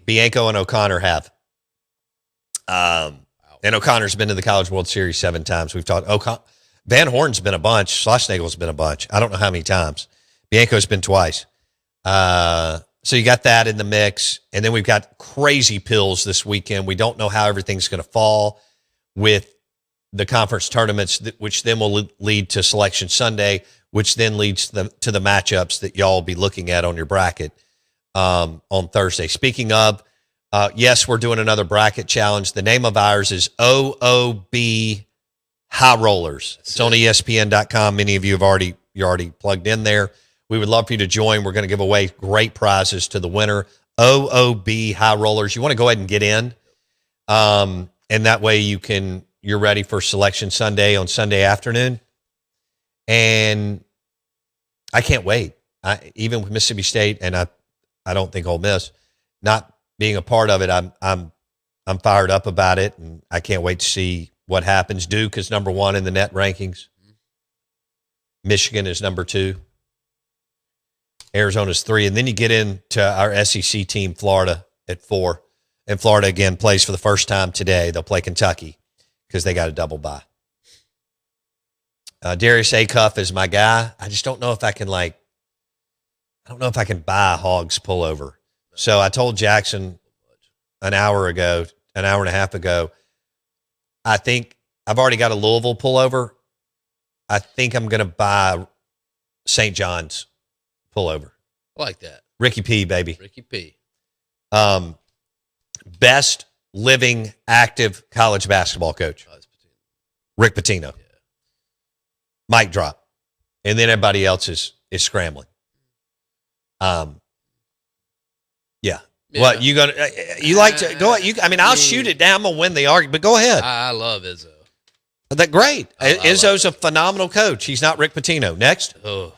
Bianco and O'Connor have. And O'Connor's been to the College World Series 7 times. We've talked. Van Horn's been a bunch. Schlossnagel's been a bunch. I don't know how many times. Bianco's been twice. So you got that in the mix. And then we've got crazy pills this weekend. We don't know how everything's going to fall with the conference tournaments, which then will lead to Selection Sunday, which then leads to the matchups that y'all will be looking at on your bracket on Thursday. Speaking of, yes, we're doing another bracket challenge. The name of ours is OOB High Rollers. It's on ESPN.com. Many of you you're already plugged in there. We would love for you to join. We're going to give away great prizes to the winner. OOB High Rollers. You want to go ahead and get in, and that way you're ready for Selection Sunday on Sunday afternoon. And I can't wait. Even with Mississippi State, and I don't think Ole Miss not being a part of it, I'm fired up about it, and I can't wait to see what happens. Duke is number 1 in the net rankings. Michigan is number 2. Arizona's 3. And then you get into our SEC team, Florida, at 4. And Florida, again, plays for the first time today. They'll play Kentucky because they got a double bye. Darius Acuff is my guy. I just don't know if I can buy a Hogs pullover. So I told Jackson an hour and a half ago, I think I've already got a Louisville pullover. I think I'm going to buy St. John's pullover. I like that. Ricky P, baby. Ricky P. Best living active college basketball coach. Rick Pitino. Yeah. Mic drop. And then everybody else is scrambling. Yeah. What you gonna? You like to go? I'll shoot it down. I'm gonna win the argument, but go ahead. I love Izzo. That great. Izzo's a phenomenal coach. He's not Rick Pitino. Next. Oh.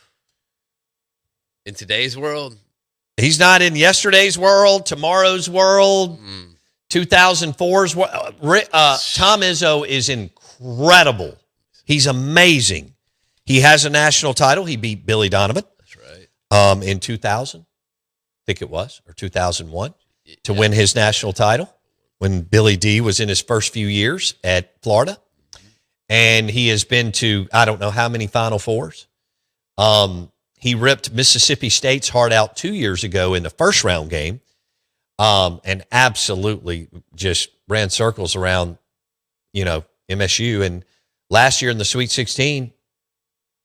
In today's world, he's not in yesterday's world, tomorrow's world, 2004's world. Tom Izzo is incredible. He's amazing. He has a national title. He beat Billy Donovan. That's right. In 2000, I think it was, or 2001, to win his national title when Billy D was in his first few years at Florida. And he has been to, I don't know how many Final Fours. He ripped Mississippi State's heart out 2 years ago in the first round game, and absolutely just ran circles around, MSU. And last year in the Sweet 16,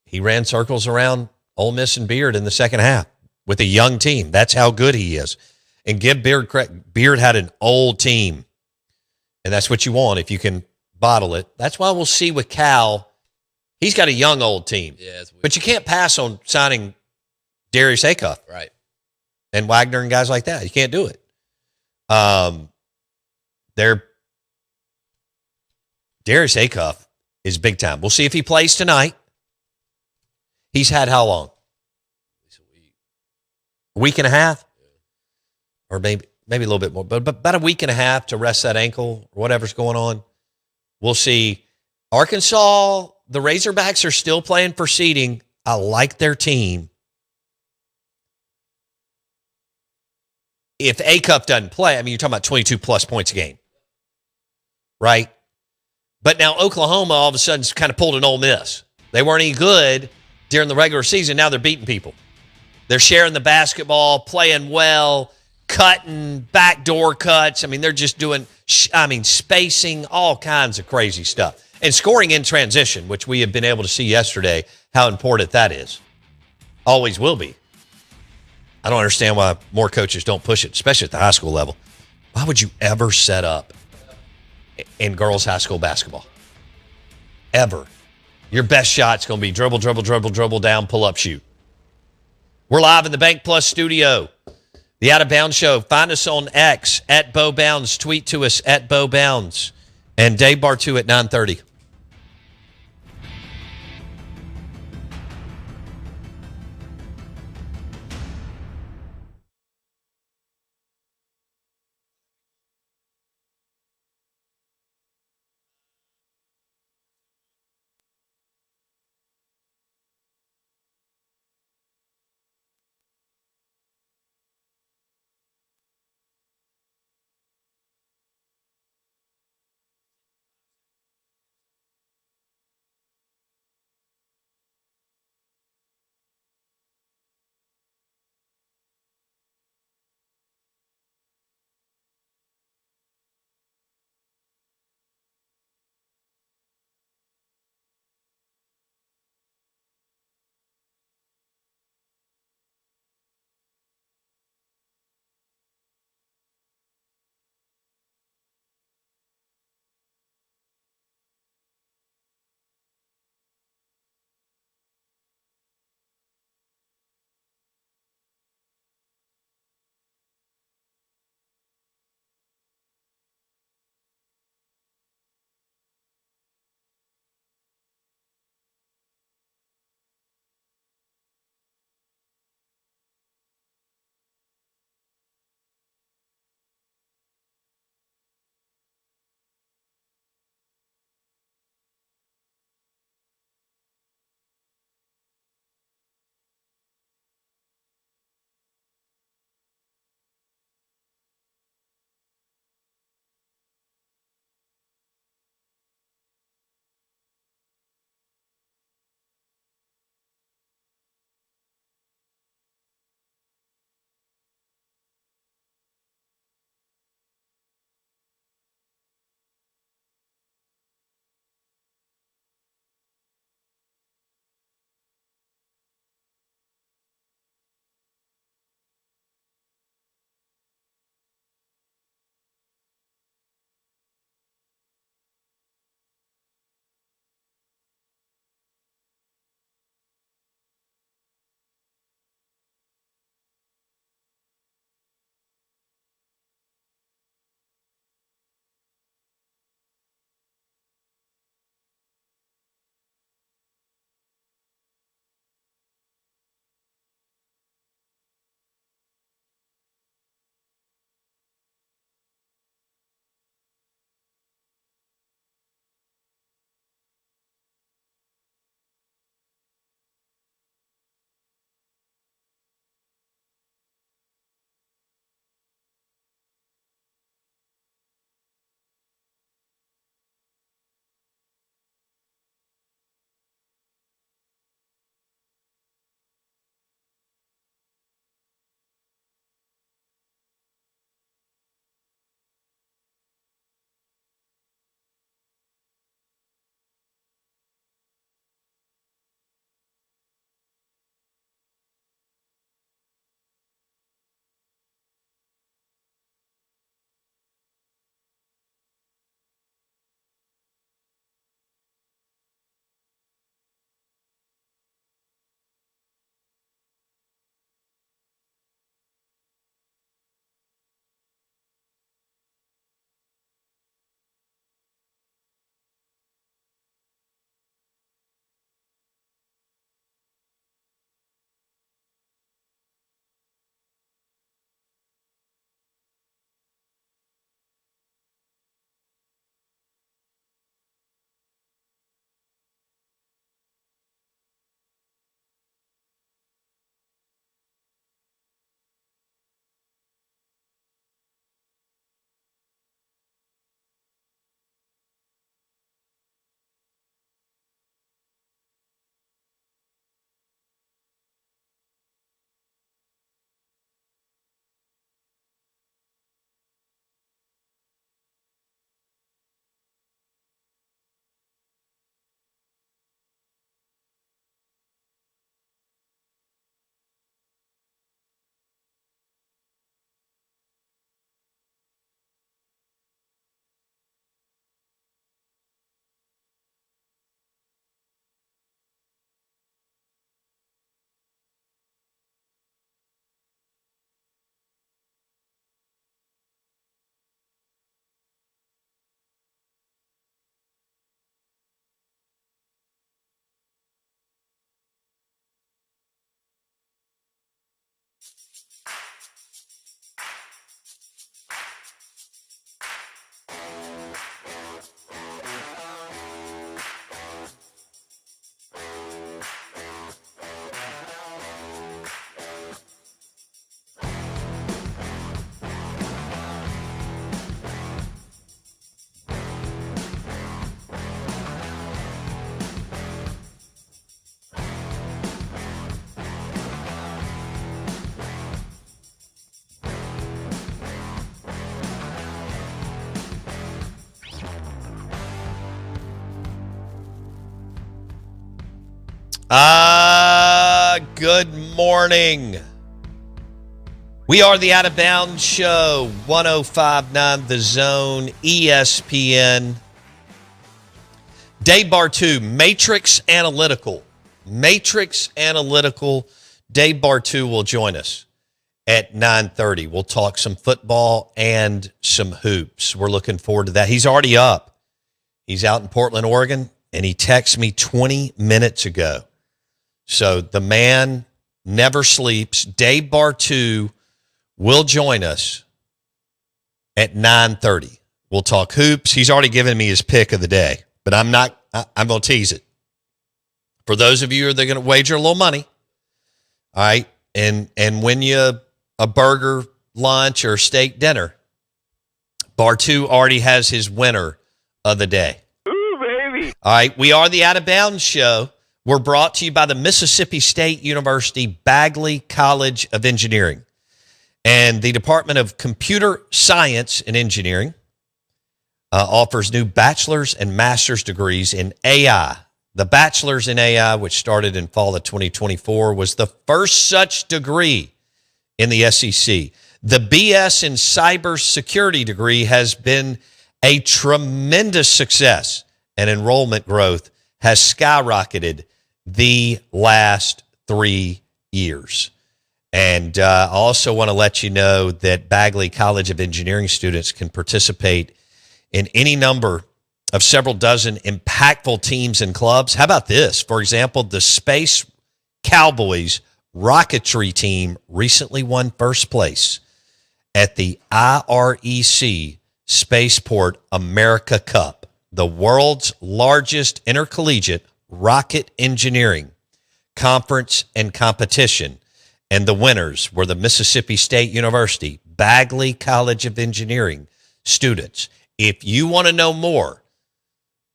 he ran circles around Ole Miss and Beard in the second half with a young team. That's how good he is. And give Beard credit. Beard had an old team, and that's what you want if you can bottle it. That's why we'll see with Cal. He's got a young, old team. Yeah, but you can't pass on signing Darius Acuff. Right. And Wagner and guys like that. You can't do it. Darius Acuff is big time. We'll see if he plays tonight. He's had how long? A week and a half? Or maybe a little bit more. But about a week and a half to rest that ankle or whatever's going on. We'll see. Arkansas, the Razorbacks are still playing for seeding. I like their team. If Acuff doesn't play, you're talking about 22-plus points a game, right? But now Oklahoma all of a sudden kind of pulled an Ole Miss. They weren't any good during the regular season. Now they're beating people. They're sharing the basketball, playing well, cutting, backdoor cuts. They're just doing, spacing, all kinds of crazy stuff. And scoring in transition, which we have been able to see yesterday, how important that is. Always will be. I don't understand why more coaches don't push it, especially at the high school level. Why would you ever set up in girls' high school basketball? Ever. Your best shot's going to be dribble, dribble, dribble, dribble down, pull up, shoot. We're live in the Bank Plus studio. The Out of Bounds Show. Find us on X, at Bo Bounds. Tweet to us, at Bo Bounds. And Dave Bartu at 9:30. Good morning. We are the Out of Bounds Show, 105.9 The Zone, ESPN. Dave Bartu, Matrix Analytical. Dave Bartu will join us at 9:30. We'll talk some football and some hoops. We're looking forward to that. He's already up. He's out in Portland, Oregon, and he texted me 20 minutes ago. So the man never sleeps. Dave Bartu will join us at 9:30. We'll talk hoops. He's already given me his pick of the day, but I'm going to tease it. For those of you that are going to wager a little money, all right, and win you a burger, lunch, or steak dinner, Bartu already has his winner of the day. Ooh, baby. All right, we are the Out of Bounds Show. We're brought to you by the Mississippi State University Bagley College of Engineering and the Department of Computer Science and Engineering offers new bachelor's and master's degrees in AI. The bachelor's in AI, which started in fall of 2024, was the first such degree in the SEC. The BS in cybersecurity degree has been a tremendous success, and enrollment growth has skyrocketed the last 3 years. And I also want to let you know that Bagley College of Engineering students can participate in any number of several dozen impactful teams and clubs. How about this? For example, the Space Cowboys rocketry team recently won first place at the IREC Spaceport America Cup, the world's largest intercollegiate rocket engineering conference and competition. And the winners were the Mississippi State University Bagley College of Engineering students. If you want to know more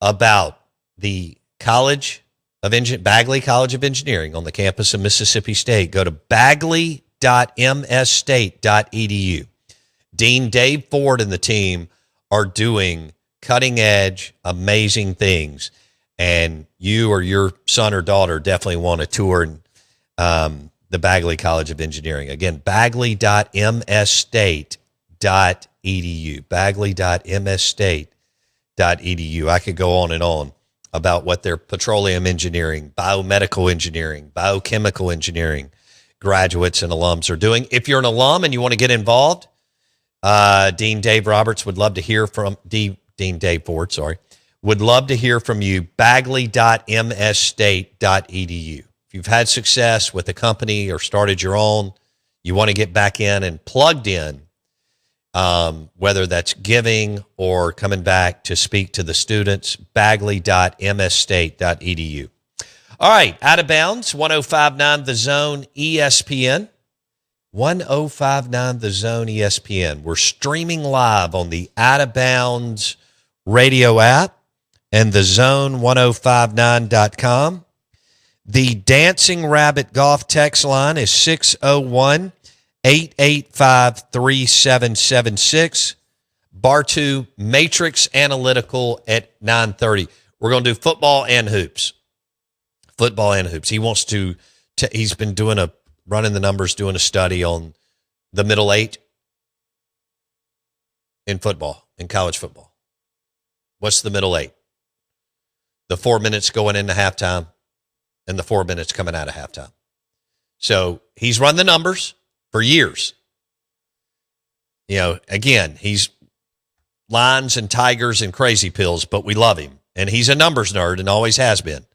about the Bagley College of Engineering on the campus of Mississippi State, go to bagley.msstate.edu. Dean Dave Ford and the team are doing cutting-edge, amazing things, and you or your son or daughter definitely want to tour the Bagley College of Engineering. Again, bagley.msstate.edu. bagley.msstate.edu. I could go on and on about what their petroleum engineering, biomedical engineering, biochemical engineering graduates and alums are doing. If you're an alum and you want to get involved, Dean Dave Roberts would love to hear from Dean Dave Ford, would love to hear from you. bagley.msstate.edu. If you've had success with a company or started your own, you want to get back in and plugged in, whether that's giving or coming back to speak to the students, bagley.msstate.edu. All right, Out of Bounds, 105.9 The Zone, ESPN. 105.9 The Zone, ESPN. We're streaming live on the Out of Bounds radio app and the zone1059.com. The Dancing Rabbit Golf text line is 601-885-3776. Bartu Matrix Analytical at 9:30. We're going to do football and hoops. He wants to he's been running the numbers, doing a study on the middle eight in football, in college football. What's the middle eight? The 4 minutes going into halftime and the 4 minutes coming out of halftime. So he's run the numbers for years. Again, he's Lions and Tigers and crazy pills, but we love him. And he's a numbers nerd and always has been.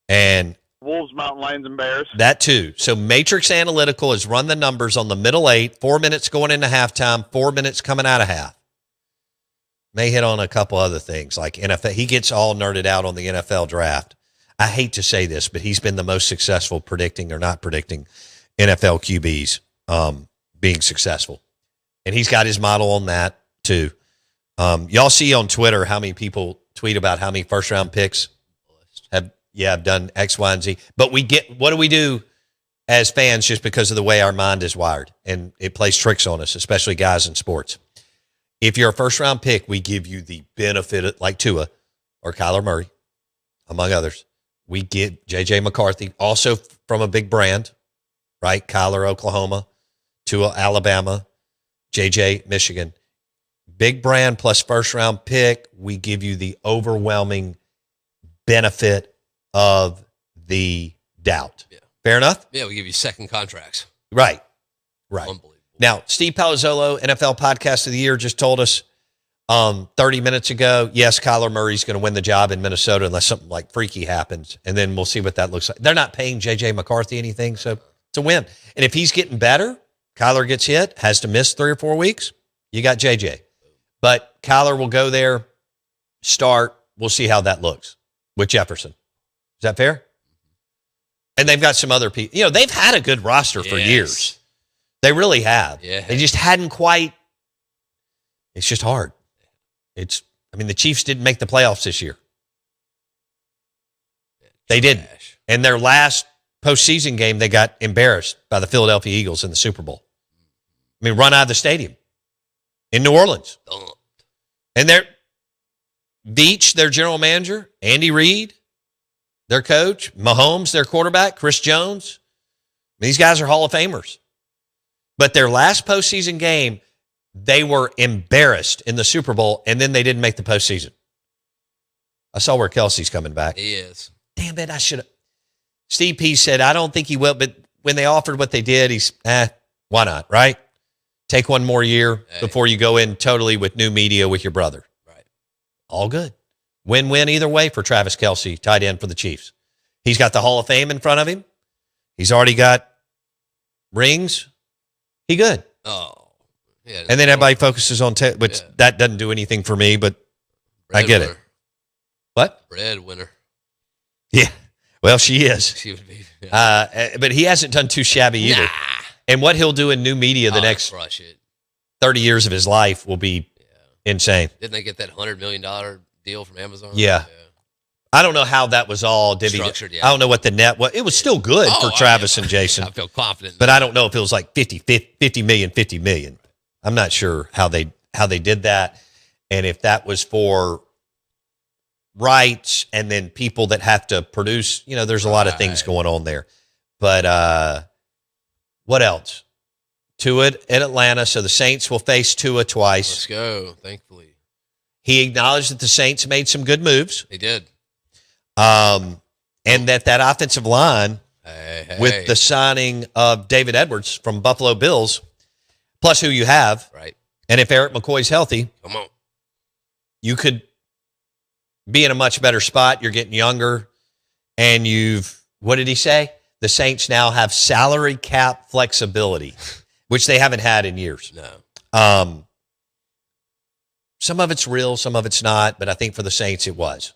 And Wolves, Mountain Lions, and Bears. That too. So Matrix Analytical has run the numbers on the middle eight, 4 minutes going into halftime, 4 minutes coming out of half. May hit on a couple other things like NFL. He gets all nerded out on the NFL draft. I hate to say this, but he's been the most successful predicting or not predicting NFL QBs being successful. And he's got his model on that too. Y'all see on Twitter how many people tweet about how many first-round picks have done X, Y, and Z. But what do we do as fans just because of the way our mind is wired? And it plays tricks on us, especially guys in sports. If you're a first-round pick, we give you the benefit, like Tua or Kyler Murray, among others. we get J.J. McCarthy, also from a big brand, right? Kyler, Oklahoma, Tua, Alabama, J.J., Michigan. Big brand plus first-round pick. We give you the overwhelming benefit of the doubt. Yeah. Fair enough? Yeah, we give you second contracts. Right. Unbelievable. Now, Steve Palazzolo, NFL Podcast of the Year, just told us 30 minutes ago, yes, Kyler Murray's going to win the job in Minnesota unless something like freaky happens, and then we'll see what that looks like. They're not paying J.J. McCarthy anything, so it's a win. And if he's getting better, Kyler gets hit, has to miss 3 or 4 weeks, you got J.J. But Kyler will go there, start. We'll see how that looks with Jefferson. Is that fair? And they've got some other people. You know, they've had a good roster for years. They really have. Yeah. They just hadn't quite. It's just hard. The Chiefs didn't make the playoffs this year. They didn't. And their last postseason game, they got embarrassed by the Philadelphia Eagles in the Super Bowl. Run out of the stadium in New Orleans. And Veach, their general manager, Andy Reid, their coach, Mahomes, their quarterback, Chris Jones. These guys are Hall of Famers. But their last postseason game, they were embarrassed in the Super Bowl, and then they didn't make the postseason. I saw where Kelsey's coming back. He is. Damn it, I should have. Steve P said, I don't think he will, but when they offered what they did, he's, why not, right? Take one more year before you go in totally with new media with your brother. Right. All good. Win-win either way for Travis Kelce, tight end for the Chiefs. He's got the Hall of Fame in front of him. He's already got rings. He good. Oh. Yeah, and then everybody focuses on which that doesn't do anything for me, but I get it. What? Breadwinner. Yeah. Well, she is. She would be. Yeah. But he hasn't done too shabby either. And what he'll do in new media the next 30 years of his life will be insane. Didn't they get that $100 million deal from Amazon? Yeah. I don't know how that was all structured. I don't know what the net was. It was still good for Travis and Jason. I feel confident. But I don't know if it was like 50 million. I'm not sure how they did that, and if that was for rights and then people that have to produce. There's a lot of things going on there. But what else? Tua in Atlanta, so the Saints will face Tua twice. Let's go. Thankfully, he acknowledged that the Saints made some good moves. They did, and that offensive line with the signing of David Edwards from Buffalo Bills. Plus who you have. Right. And if Eric McCoy's healthy, come on, you could be in a much better spot. You're getting younger. And what did he say? The Saints now have salary cap flexibility, which they haven't had in years. No. Some of it's real, some of it's not, but I think for the Saints it was.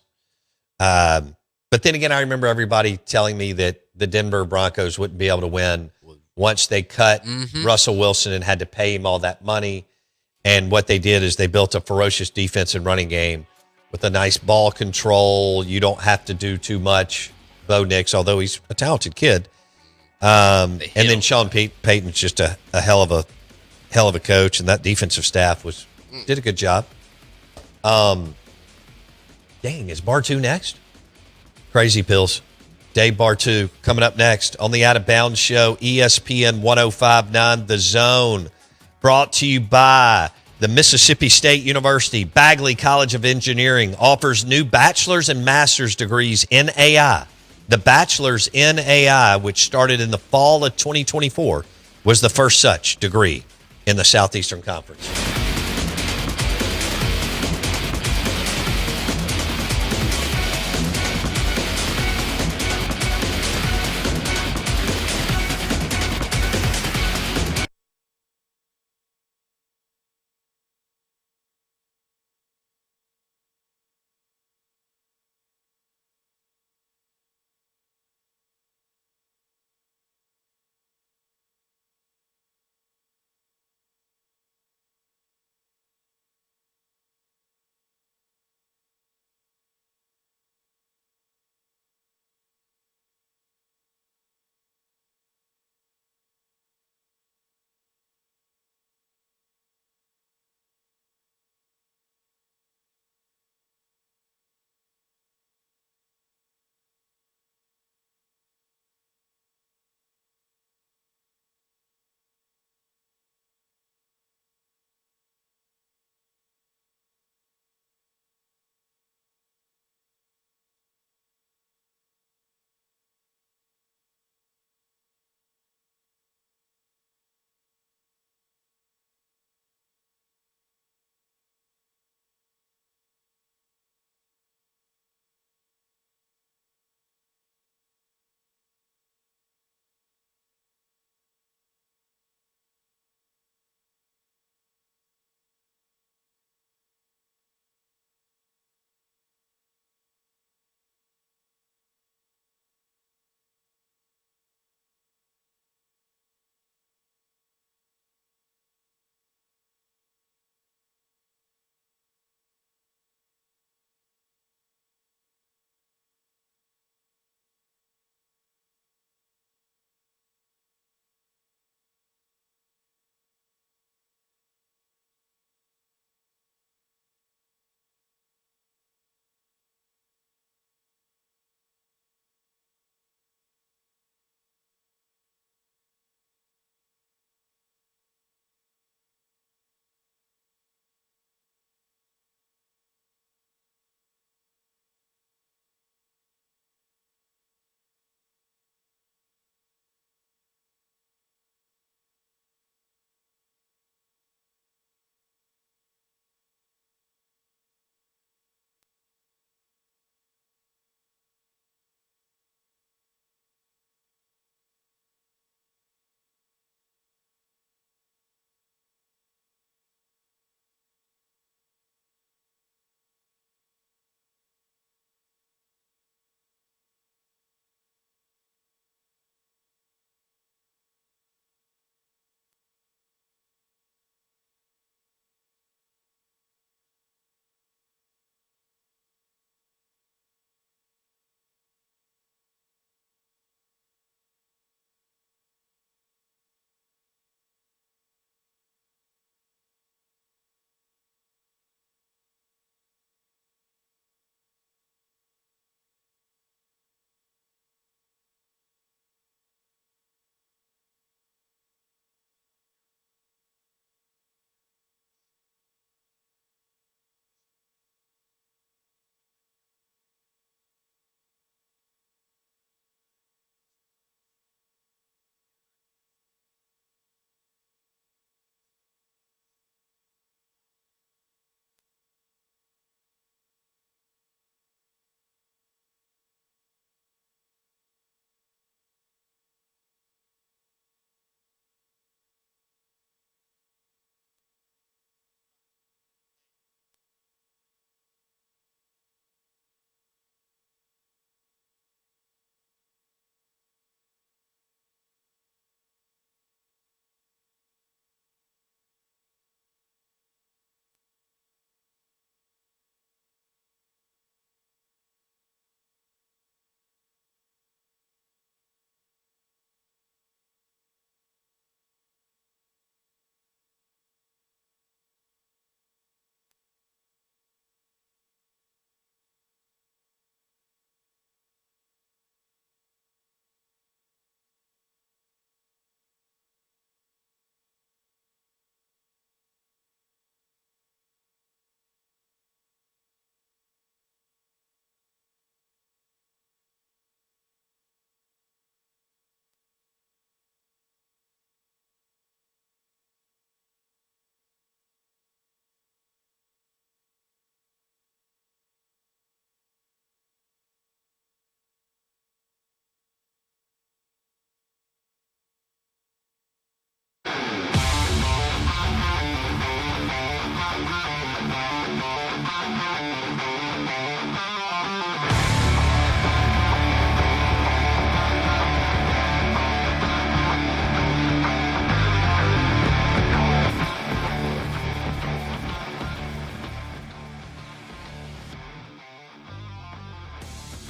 But then again, I remember everybody telling me that the Denver Broncos wouldn't be able to win once they cut Russell Wilson and had to pay him all that money. And what they did is they built a ferocious defense and running game with a nice ball control. You don't have to do too much. Bo Nix, although he's a talented kid. And then Sean Payton's just a hell of a coach, and that defensive staff did a good job. Dang, is Bartu next? Crazy Pills. Dave Bartu coming up next on the Out of Bounds Show, ESPN 105.9 The Zone, brought to you by the Mississippi State University. Bagley College of Engineering offers new bachelor's and master's degrees in AI. The bachelor's in AI, which started in the fall of 2024, was the first such degree in the Southeastern Conference.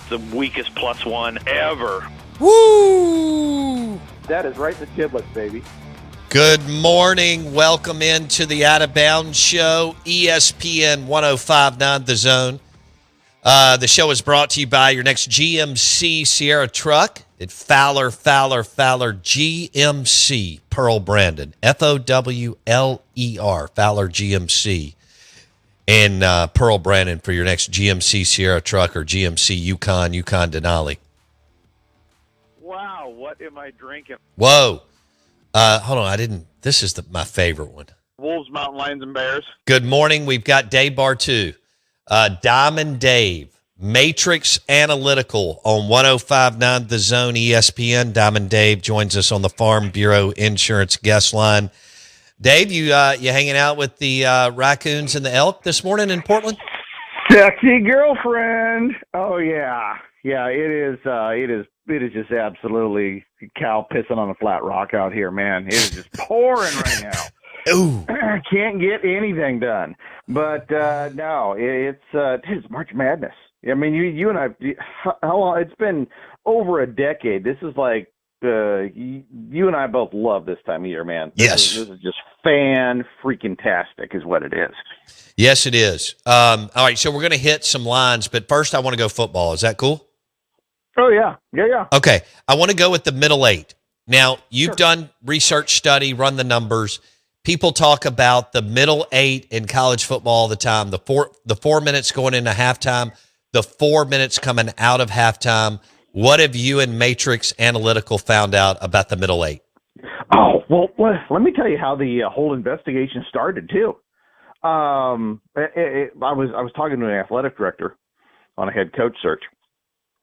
the weakest +1 ever. Woo! That is right in the giblets, baby. Good morning. Welcome into the Out of Bounds Show, ESPN 105.9 The Zone. The show is brought to you by your next GMC Sierra truck at Fowler GMC, Pearl Brandon, Fowler, Fowler GMC, and Pearl Brandon for your next GMC Sierra truck or GMC Yukon Denali. Wow, what am I drinking? Whoa. Hold on, this is my favorite one. Wolves, Mountain Lions, and Bears. Good morning. We've got Dave Bartu, Diamond Dave, Matrix Analytical on 105.9 The Zone ESPN. Diamond Dave joins us on the Farm Bureau Insurance guest line. Dave, you hanging out with the raccoons and the elk this morning in Portland? Sexy girlfriend. Oh yeah. Yeah, it is just absolutely cow pissing on a flat rock out here, man. It is just pouring right now. Ooh. Can't get anything done. But no, it's March Madness. I mean, you and I, how long? It's been over a decade. This is like you and I both love this time of year, man. This is just fan-freaking-tastic is what it is. Yes, it is. All right, so we're going to hit some lines, but first I want to go football. Is that cool? Oh, yeah. Yeah. Okay, I want to go with the middle eight. Now, you've done research study, run the numbers. People talk about the middle eight in college football all the time, the 4 minutes going into halftime, the 4 minutes coming out of halftime. What have you and Matrix Analytical found out about the middle eight? Oh, well, let me tell you how the whole investigation started, too. I was talking to an athletic director on a head coach search,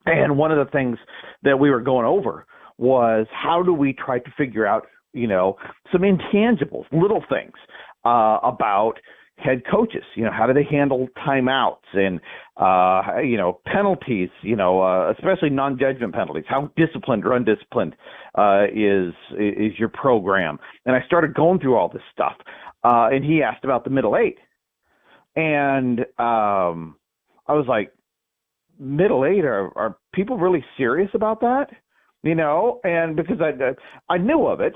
and one of the things that we were going over was how do we try to figure out, some intangibles, little things about head coaches. How do they handle timeouts and, penalties, especially non-judgment penalties. How disciplined or undisciplined is your program? And I started going through all this stuff. And he asked about the middle eight. And I was like, middle eight, are people really serious about that? And because I knew of it.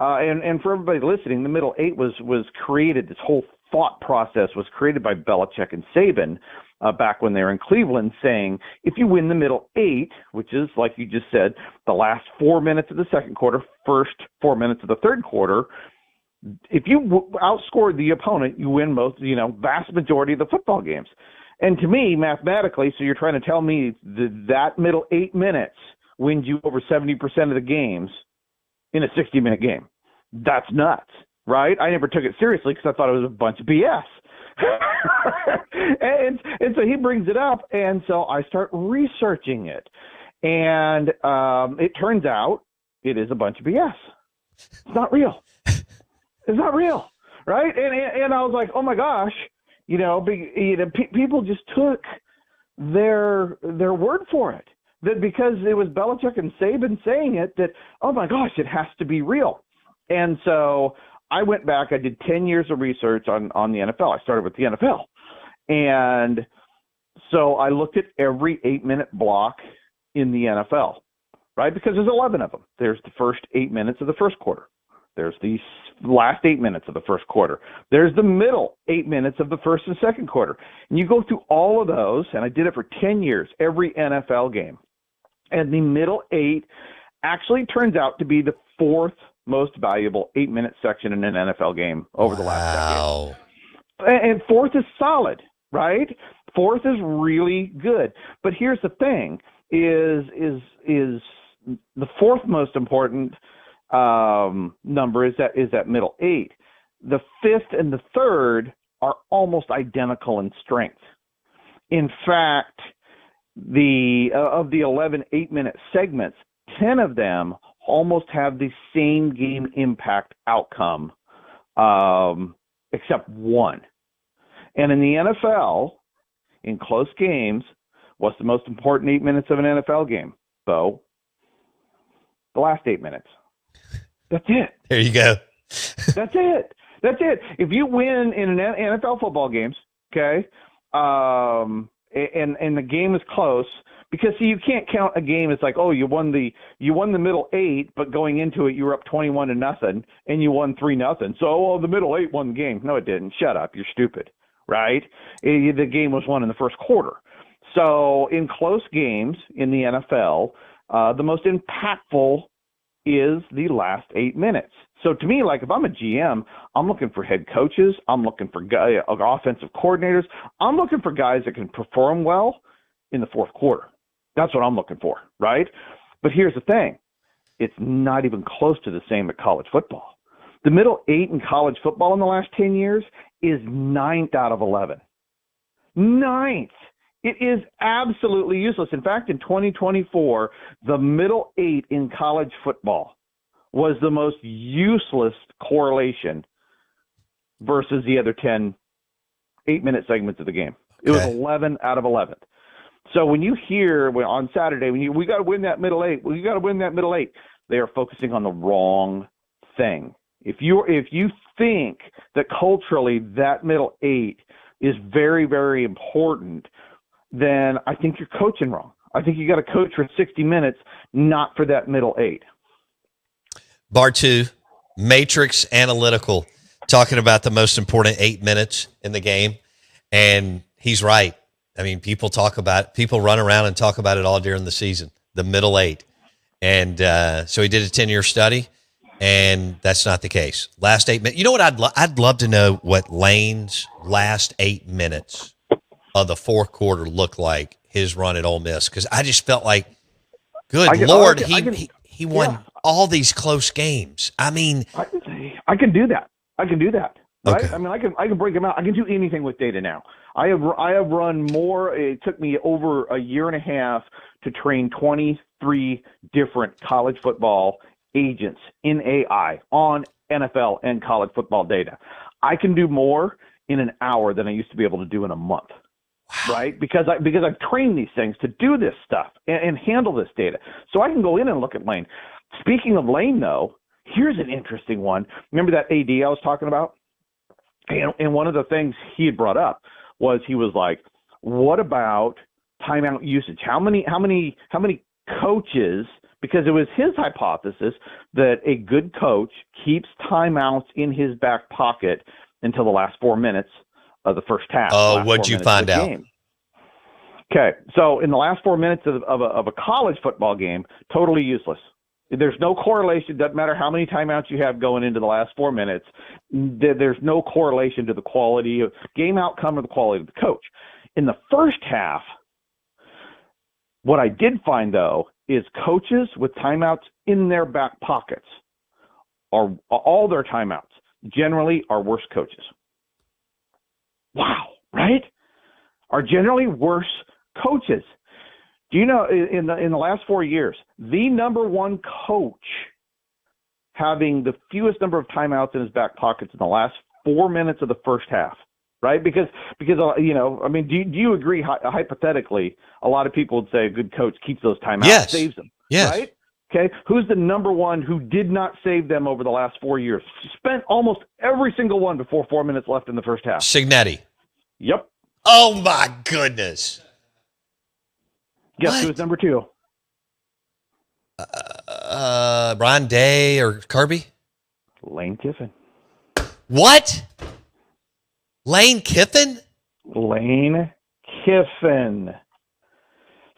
And for everybody listening, the middle eight was created, this whole thought process was created by Belichick and Saban back when they were in Cleveland, saying if you win the middle eight, which is, like you just said, the last 4 minutes of the second quarter, first 4 minutes of the third quarter, if you outscored the opponent, you win vast majority of the football games. And to me, mathematically, so you're trying to tell me that middle 8 minutes wins you over 70% of the games in a 60-minute game. That's nuts, right? I never took it seriously because I thought it was a bunch of BS. and so he brings it up, and so I start researching it. And it turns out it is a bunch of BS. It's not real. It's not real, right? And I was like, oh my gosh, people just took their word for it. That because it was Belichick and Saban saying it, that, oh my gosh, it has to be real. And so I went back, I did 10 years of research on the NFL. I started with the NFL. And so I looked at every 8-minute block in the NFL, right? Because there's 11 of them. There's the first 8 minutes of the first quarter. There's the last 8 minutes of the first quarter. There's the middle 8 minutes of the first and second quarter. And you go through all of those, and I did it for 10 years, every NFL game. And the middle eight actually turns out to be the fourth most valuable 8-minute section in an NFL game over the last decade. And fourth is solid, right? Fourth is really good. But here's the thing, is the fourth most important number is that middle eight. The fifth and the third are almost identical in strength. In fact, of the 11 8-minute segments, 10 of them almost have the same game impact outcome, except one. And in the NFL, in close games, what's the most important 8 minutes of an NFL game? So, the last 8 minutes. That's it. There you go. That's it. If you win in an NFL football games, okay, and the game is close, Because see, you can't count a game. It's like, oh, you won the middle 8, but going into it, you were up 21-0, and you won 3-0. So, the middle 8 won the game. No, it didn't. Shut up. You're stupid, right? The game was won in the first quarter. So, in close games in the NFL, the most impactful is the last 8 minutes. So to me, like if I'm a GM, I'm looking for head coaches. I'm looking for offensive coordinators. I'm looking for guys that can perform well in the fourth quarter. That's what I'm looking for, right? But here's the thing. It's not even close to the same at college football. The middle 8 in college football in the last 10 years is 9th out of 11. 9th. It is absolutely useless. In fact, in 2024, the middle 8 in college football was the most useless correlation versus the other 10 8-minute segments of the game. It was 11 out of 11. So when you hear on Saturday, we got to win that middle 8, we got to win that middle 8, they are focusing on the wrong thing. If you think that culturally that middle 8 is very, very important, then I think you're coaching wrong. I think you got to coach for 60 minutes, not for that middle 8. Bar 2, Matrix Analytical, talking about the most important 8 minutes in the game. And he's right. I mean, people run around and talk about it all during the season, the middle 8. And so he did a 10-year study, and that's not the case. Last 8 minutes. You know what I'd love to know what Lane's last 8 minutes of the fourth quarter looked like, his run at Ole Miss, because I just felt like, Lord, he won all these close games. I mean, I can do that. Right? Okay. I mean, I can break them out. I can do anything with data now. I have run more. It took me over a year and a half to train 23 different college football agents in AI on NFL and college football data. I can do more in an hour than I used to be able to do in a month. Wow. Right? Because I've trained these things to do this stuff and handle this data. So I can go in and look at Lane. Speaking of Lane, though, here's an interesting one. Remember that AD I was talking about? And one of the things he had brought up was he was like, what about timeout usage? How many coaches, because it was his hypothesis that a good coach keeps timeouts in his back pocket until the last 4 minutes of the first half. Oh, what'd you find out? Game. Okay, so in the last 4 minutes of a college football game, totally useless. There's no correlation. Doesn't matter how many timeouts you have going into the last 4 minutes. There's no correlation to the quality of game outcome or the quality of the coach. In the first half, what I did find, though, is coaches with timeouts in their back pockets, are all their timeouts, generally are worse coaches. Wow, right? Are generally worse coaches. Do you know in the last 4 years, the number one coach having the fewest number of timeouts in his back pockets in the last 4 minutes of the first half, right? Because you know, I mean, do you agree hypothetically? A lot of people would say a good coach keeps those timeouts, saves them, right? Okay, who's the number one who did not save them over the last 4 years? Spent almost every single one before 4 minutes left in the first half. Signetti. Yep. Oh my goodness. Guess who's number 2? Brian Day or Kirby? Lane Kiffin. What? Lane Kiffin? Lane Kiffin.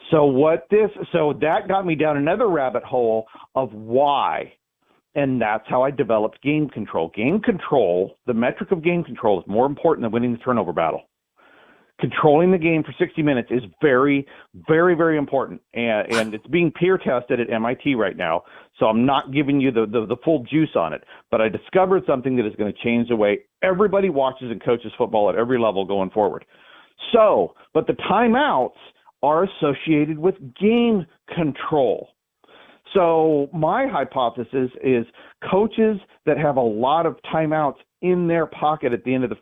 So that got me down another rabbit hole of why. And that's how I developed game control. Game control, the metric of game control is more important than winning the turnover battle. Controlling the game for 60 minutes is very, very, very important. And it's being peer tested at MIT right now. So I'm not giving you the full juice on it. But I discovered something that is going to change the way everybody watches and coaches football at every level going forward. So, but the timeouts are associated with game control. So my hypothesis is coaches that have a lot of timeouts in their pocket at the end of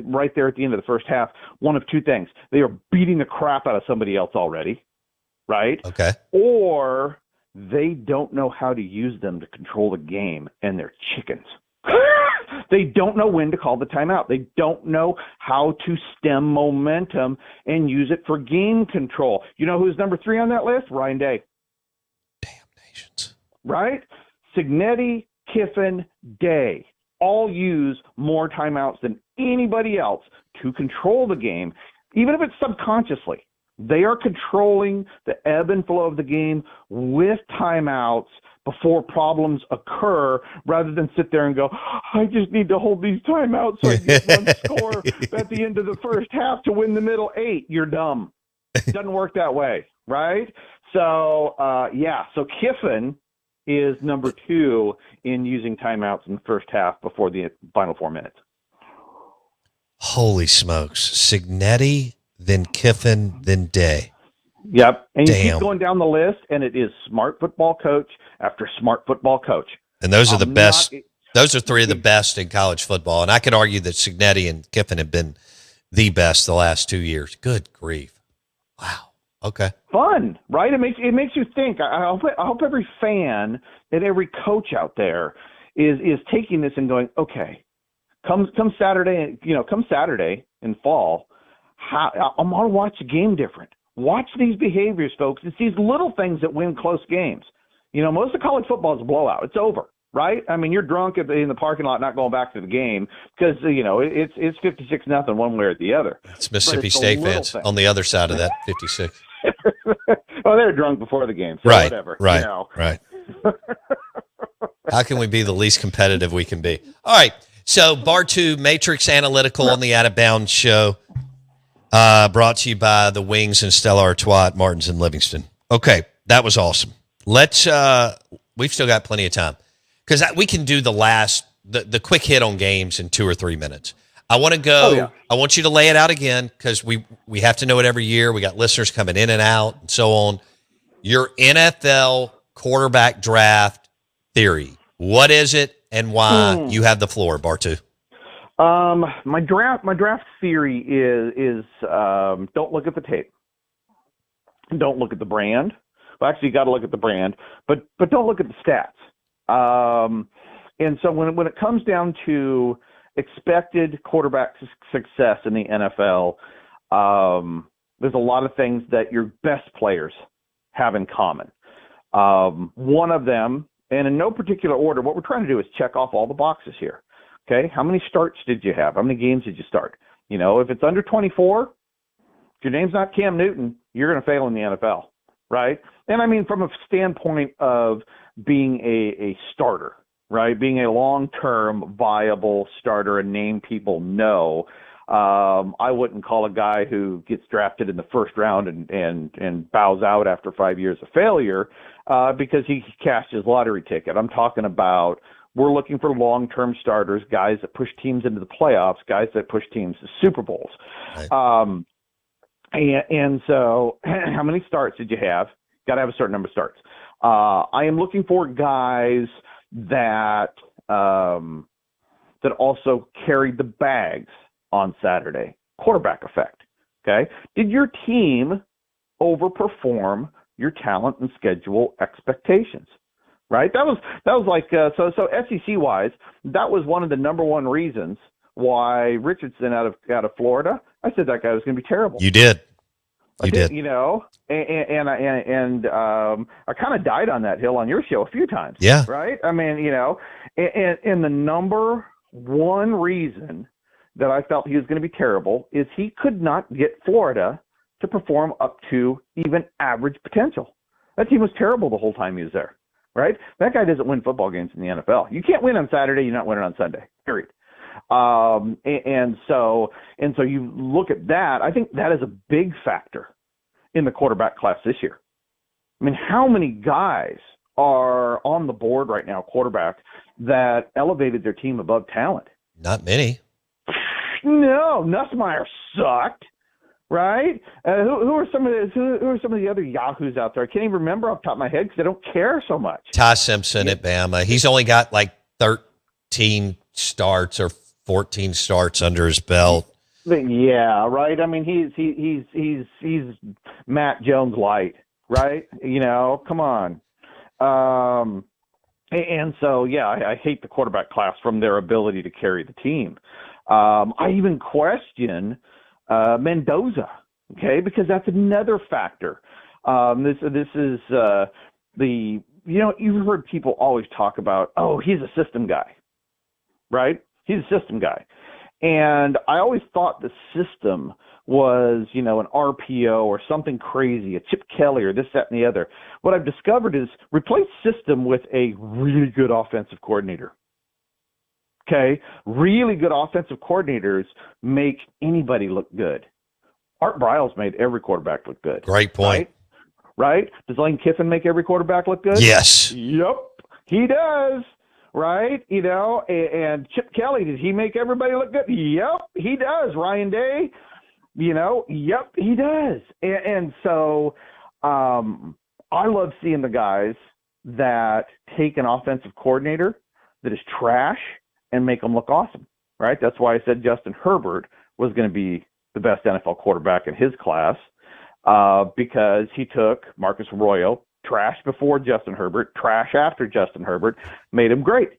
right there at the end of the first half, one of two things. They are beating the crap out of somebody else already, right? Okay. Or they don't know how to use them to control the game, and they're chickens. They don't know when to call the timeout. They don't know how to stem momentum and use it for game control. You know who's number 3 on that list? Ryan Day. Damnations. Right? Signetti, Kiffin, Day all use more timeouts than anybody else to control the game, even if it's subconsciously. They are controlling the ebb and flow of the game with timeouts before problems occur, rather than sit there and go, I just need to hold these timeouts so I get one score at the end of the first half to win the middle 8. You're dumb. It doesn't work that way, right? So, so Kiffin is number 2 in using timeouts in the first half before the final 4 minutes. Holy smokes. Signetti, then Kiffin, then Day. Yep. And you Damn. keep going down the list, and it is smart football coach after smart football coach. And those are the best. Those are 3 of the best in college football. And I could argue that Signetti and Kiffin have been the best the last 2 years. Good grief. Wow. Okay. Fun, right? It makes you think. I hope every fan and every coach out there is taking this and going, okay, come Saturday, come Saturday in fall, I'm gonna watch the game different. Watch these behaviors, folks. It's these little things that win close games. Most of college football is a blowout. It's over, right? I mean, you're drunk in the parking lot, not going back to the game because it's 56-0 one way or the other. It's Mississippi State fans on the other side of that 56. Well, they're drunk before the game, so right, whatever. Right, right. How can we be the least competitive we can be? All right, so Bar 2, Matrix Analytical on the Out of Bounds show, brought to you by the Wings and Stella Artois at Martins and Livingston. Okay, that was awesome. Let's we've still got plenty of time because we can do the quick hit on games in 2 or 3 minutes. I want to go. Oh, yeah. I want you to lay it out again because we have to know it every year. We got listeners coming in and out and so on. Your NFL quarterback draft theory. What is it and why? You have the floor, Bartu. My draft theory is don't look at the tape. Don't look at the brand. Well, actually, you got to look at the brand, but don't look at the stats. And so when it comes down to expected quarterback success in the NFL, there's a lot of things that your best players have in common. One of them, and in no particular order, what we're trying to do is check off all the boxes here. Okay, how many starts did you have? How many games did you start? If it's under 24, if your name's not Cam Newton, you're going to fail in the NFL, right? And I mean, from a standpoint of being a starter, right? Being a long-term viable starter, a name people know. I wouldn't call a guy who gets drafted in the first round and bows out after 5 years of failure because he cashed his lottery ticket. I'm talking about we're looking for long-term starters, guys that push teams into the playoffs, guys that push teams to Super Bowls. Right. And so how many starts did you have? Got to have a certain number of starts. I am looking for guys that also carried the bags on Saturday. Quarterback effect. Okay. Did your team overperform your talent and schedule expectations? Right. That was like so SEC wise, that was one of the number one reasons why Richardson out of Florida. I said that guy was going to be terrible. You did. I kind of died on that hill on your show a few times. Yeah. Right. I mean, and the number one reason that I felt he was going to be terrible is he could not get Florida to perform up to even average potential. That team was terrible the whole time he was there. Right. That guy doesn't win football games in the NFL. You can't win on Saturday. You're not winning on Sunday. Period. And so you look at that. I think that is a big factor in the quarterback class this year. I mean, how many guys are on the board right now, quarterbacks, that elevated their team above talent? Not many. No, Nussmeier sucked. Right? Who are some of the other yahoos out there? I can't even remember off the top of my head because I don't care so much. Ty Simpson at Bama. He's only got like 13 starts or 14 starts under his belt. Yeah, right. I mean, he's Matt Jones light, right? Come on. And so, yeah, I hate the quarterback class from their ability to carry the team. I even question Mendoza, okay, because that's another factor. This is you've heard people always talk about, oh, he's a system guy, right? He's a system guy. And I always thought the system was, an RPO or something crazy, a Chip Kelly or this, that, and the other. What I've discovered is replace system with a really good offensive coordinator. Okay? Really good offensive coordinators make anybody look good. Art Briles made every quarterback look good. Great point. Right? Does Lane Kiffin make every quarterback look good? Yes. Yep, he does. Right? And Chip Kelly, does he make everybody look good? Yep, he does. Ryan Day, yep, he does. And so I love seeing the guys that take an offensive coordinator that is trash and make them look awesome, right? That's why I said Justin Herbert was going to be the best NFL quarterback in his class because he took Marcus Arroyo, trash before Justin Herbert, trash after Justin Herbert, made him great,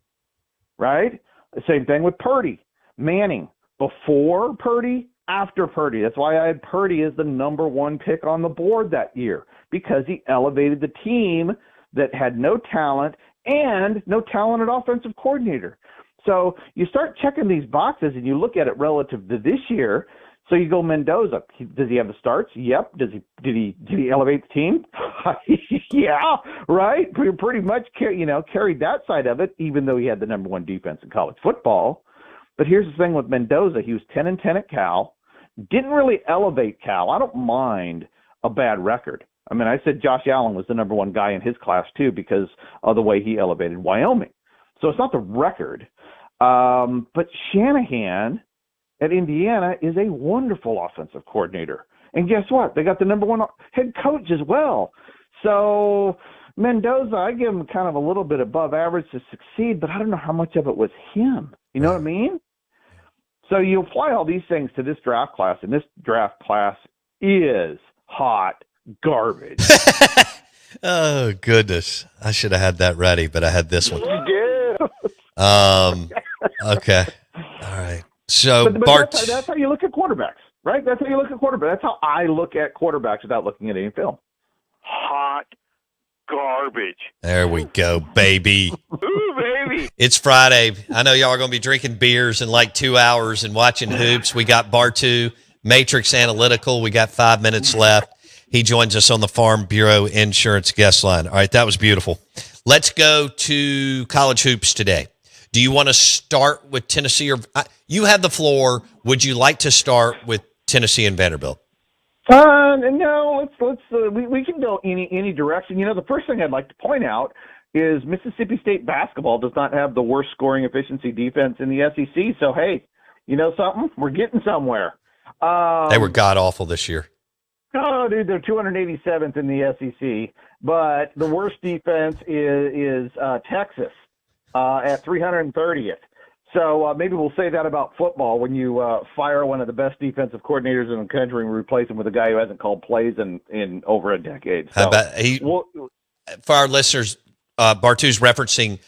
right? The same thing with Purdy. Manning, before Purdy, after Purdy. That's why I had Purdy as the number one pick on the board that year, because he elevated the team that had no talent and no talented offensive coordinator. So you start checking these boxes and you look at it relative to this year. So you go Mendoza. Does he have the starts? Yep. Did he elevate the team? Yeah, right. Pretty much carried that side of it, even though he had the number one defense in college football. But here's the thing with Mendoza: he was 10-10 at Cal. Didn't really elevate Cal. I don't mind a bad record. I mean, I said Josh Allen was the number one guy in his class too because of the way he elevated Wyoming. So it's not the record, but Shanahan at Indiana is a wonderful offensive coordinator. And guess what? They got the number one head coach as well. So Mendoza, I give him kind of a little bit above average to succeed, but I don't know how much of it was him. You know what I mean? So you apply all these things to this draft class, and this draft class is hot garbage. Oh, goodness. I should have had that ready, but I had this one. You do. Okay. All right. So, but Bart. That's how you look at quarterbacks, right? That's how you look at quarterbacks. That's how I look at quarterbacks without looking at any film. Hot garbage. There we go, baby. Ooh, baby. It's Friday. I know y'all are going to be drinking beers in like 2 hours and watching hoops. We got Bartu, Matrix Analytical. We got 5 minutes left. He joins us on the Farm Bureau Insurance guest line. All right, that was beautiful. Let's go to college hoops today. Do you want to start with Tennessee or you have the floor? Would you like to start with Tennessee and Vanderbilt? No, we can go any direction. The first thing I'd like to point out is Mississippi State basketball does not have the worst scoring efficiency defense in the SEC. So, hey, you know something? We're getting somewhere. They were god-awful this year. Oh, dude, they're 287th in the SEC. But the worst defense is Texas at 330th. So maybe we'll say that about football when you fire one of the best defensive coordinators in the country and replace him with a guy who hasn't called plays in over a decade. So, how about for our listeners, Bartu's referencing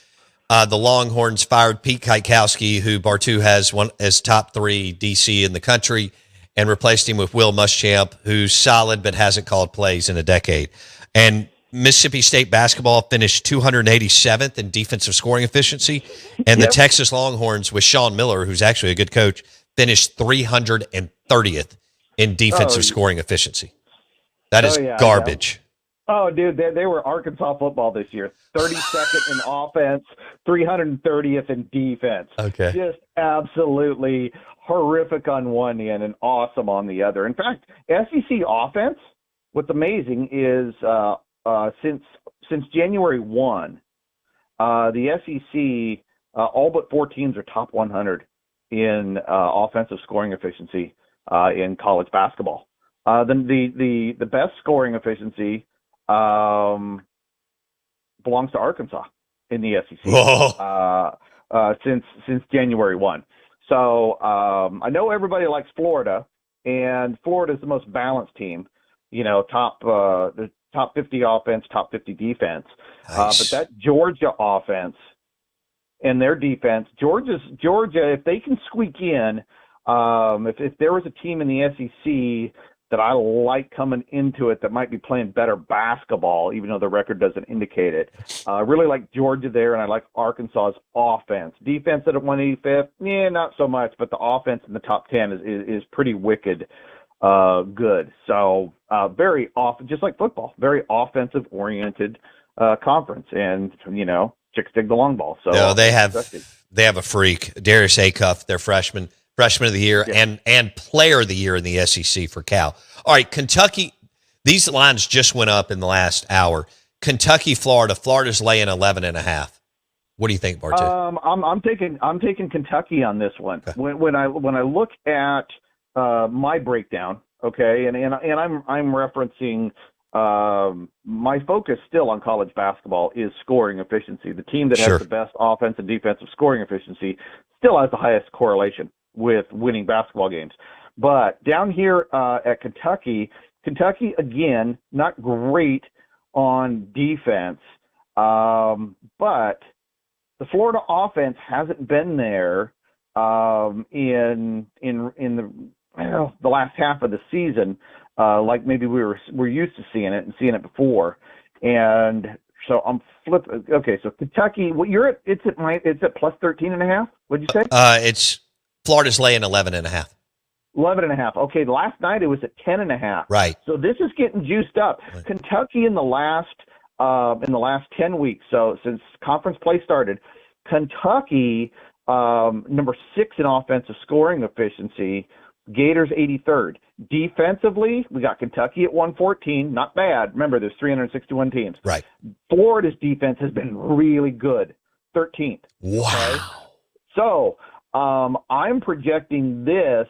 the Longhorns fired Pete Kwiatkowski, who Bartu has one as top 3 DC in the country, and replaced him with Will Muschamp, who's solid but hasn't called plays in a decade. And Mississippi State basketball finished 287th in defensive scoring efficiency, and the Texas Longhorns with Sean Miller, who's actually a good coach, finished 330th in defensive scoring efficiency. That is garbage. Yeah. Oh, dude, they were Arkansas football this year. 32nd in offense, 330th in defense. Okay. Just absolutely horrific on one end and awesome on the other. In fact, SEC offense, what's amazing is since January 1, the SEC, all but 4 teams are top 100 in offensive scoring efficiency in college basketball. The best scoring efficiency belongs to Arkansas in the SEC since January 1. So I know everybody likes Florida, and Florida is the most balanced team. Top top 50 offense, top 50 defense. Nice. But that Georgia offense and their defense, Georgia, if they can squeak in, if there was a team in the SEC that I like coming into it that might be playing better basketball, even though the record doesn't indicate it. I really like Georgia there, and I like Arkansas's offense. Defense at 185th, not so much, but the offense in the top 10 is pretty wicked good. So very just like football, very offensive-oriented conference, and, chicks dig the long ball. So no, they have a freak, Darius Acuff, their freshman of the year, and player of the year in the SEC for Cal. All right, Kentucky, these lines just went up in the last hour. Kentucky, Florida's laying 11.5. What do you think, Bartu? I'm taking Kentucky on this one. Okay. When I look at my breakdown, okay, and I'm referencing my focus still on college basketball is scoring efficiency. The team that has the best offense and defensive scoring efficiency still has the highest correlation with winning basketball games. But down here at Kentucky, again, not great on defense, but the Florida offense hasn't been there in the last half of the season, like maybe we're used to seeing it before. And so I'm flipping. Okay, so Kentucky, it's at plus 13.5. What'd you say? Florida's laying 11.5. 11.5. Okay, last night it was at 10.5. Right. So this is getting juiced up. Right. Kentucky in the last 10 weeks, so since conference play started, Kentucky number 6 in offensive scoring efficiency. Gators 83rd. Defensively, we got Kentucky at 114. Not bad. Remember, there's 361 teams. Right. Florida's defense has been really good. 13th. Wow. Okay? So I'm projecting this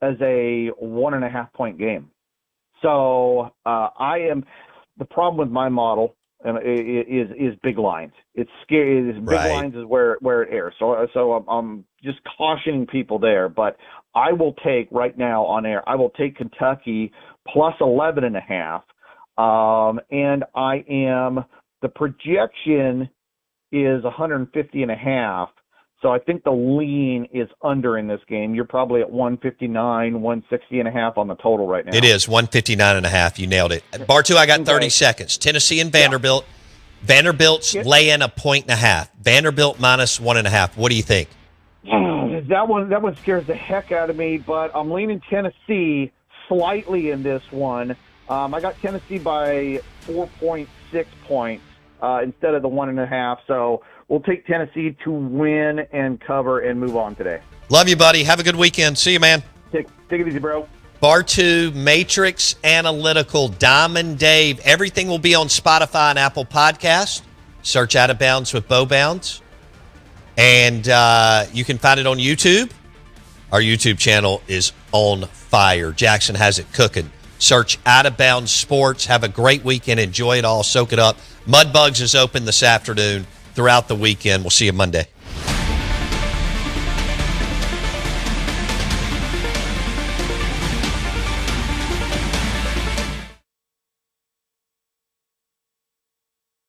as a 1.5 point game. So the problem with my model is big lines. It's scary. Big lines is where it airs. So I'm just cautioning people there. But I will take right now on air. I will take Kentucky plus 11.5. And the projection is 150.5. So I think the lean is under in this game. You're probably at 159, 160.5 on the total right now. It is 159.5. You nailed it. Bartu, I got 30 seconds. Tennessee and Vanderbilt. Yeah. Vanderbilt's laying 1.5. Vanderbilt minus 1.5. What do you think? That one scares the heck out of me, but I'm leaning Tennessee slightly in this one. I got Tennessee by 4.6 points instead of the 1.5. So we'll take Tennessee to win and cover and move on today. Love you, buddy. Have a good weekend. See you, man. Take it easy, bro. Bar2, Matrix Analytical, Diamond Dave. Everything will be on Spotify and Apple Podcasts. Search Out of Bounds with Bo Bounds. And you can find it on YouTube. Our YouTube channel is on fire. Jackson has it cooking. Search Out of Bounds Sports. Have a great weekend. Enjoy it all. Soak it up. Mudbugs is open this afternoon. Throughout the weekend. We'll see you Monday.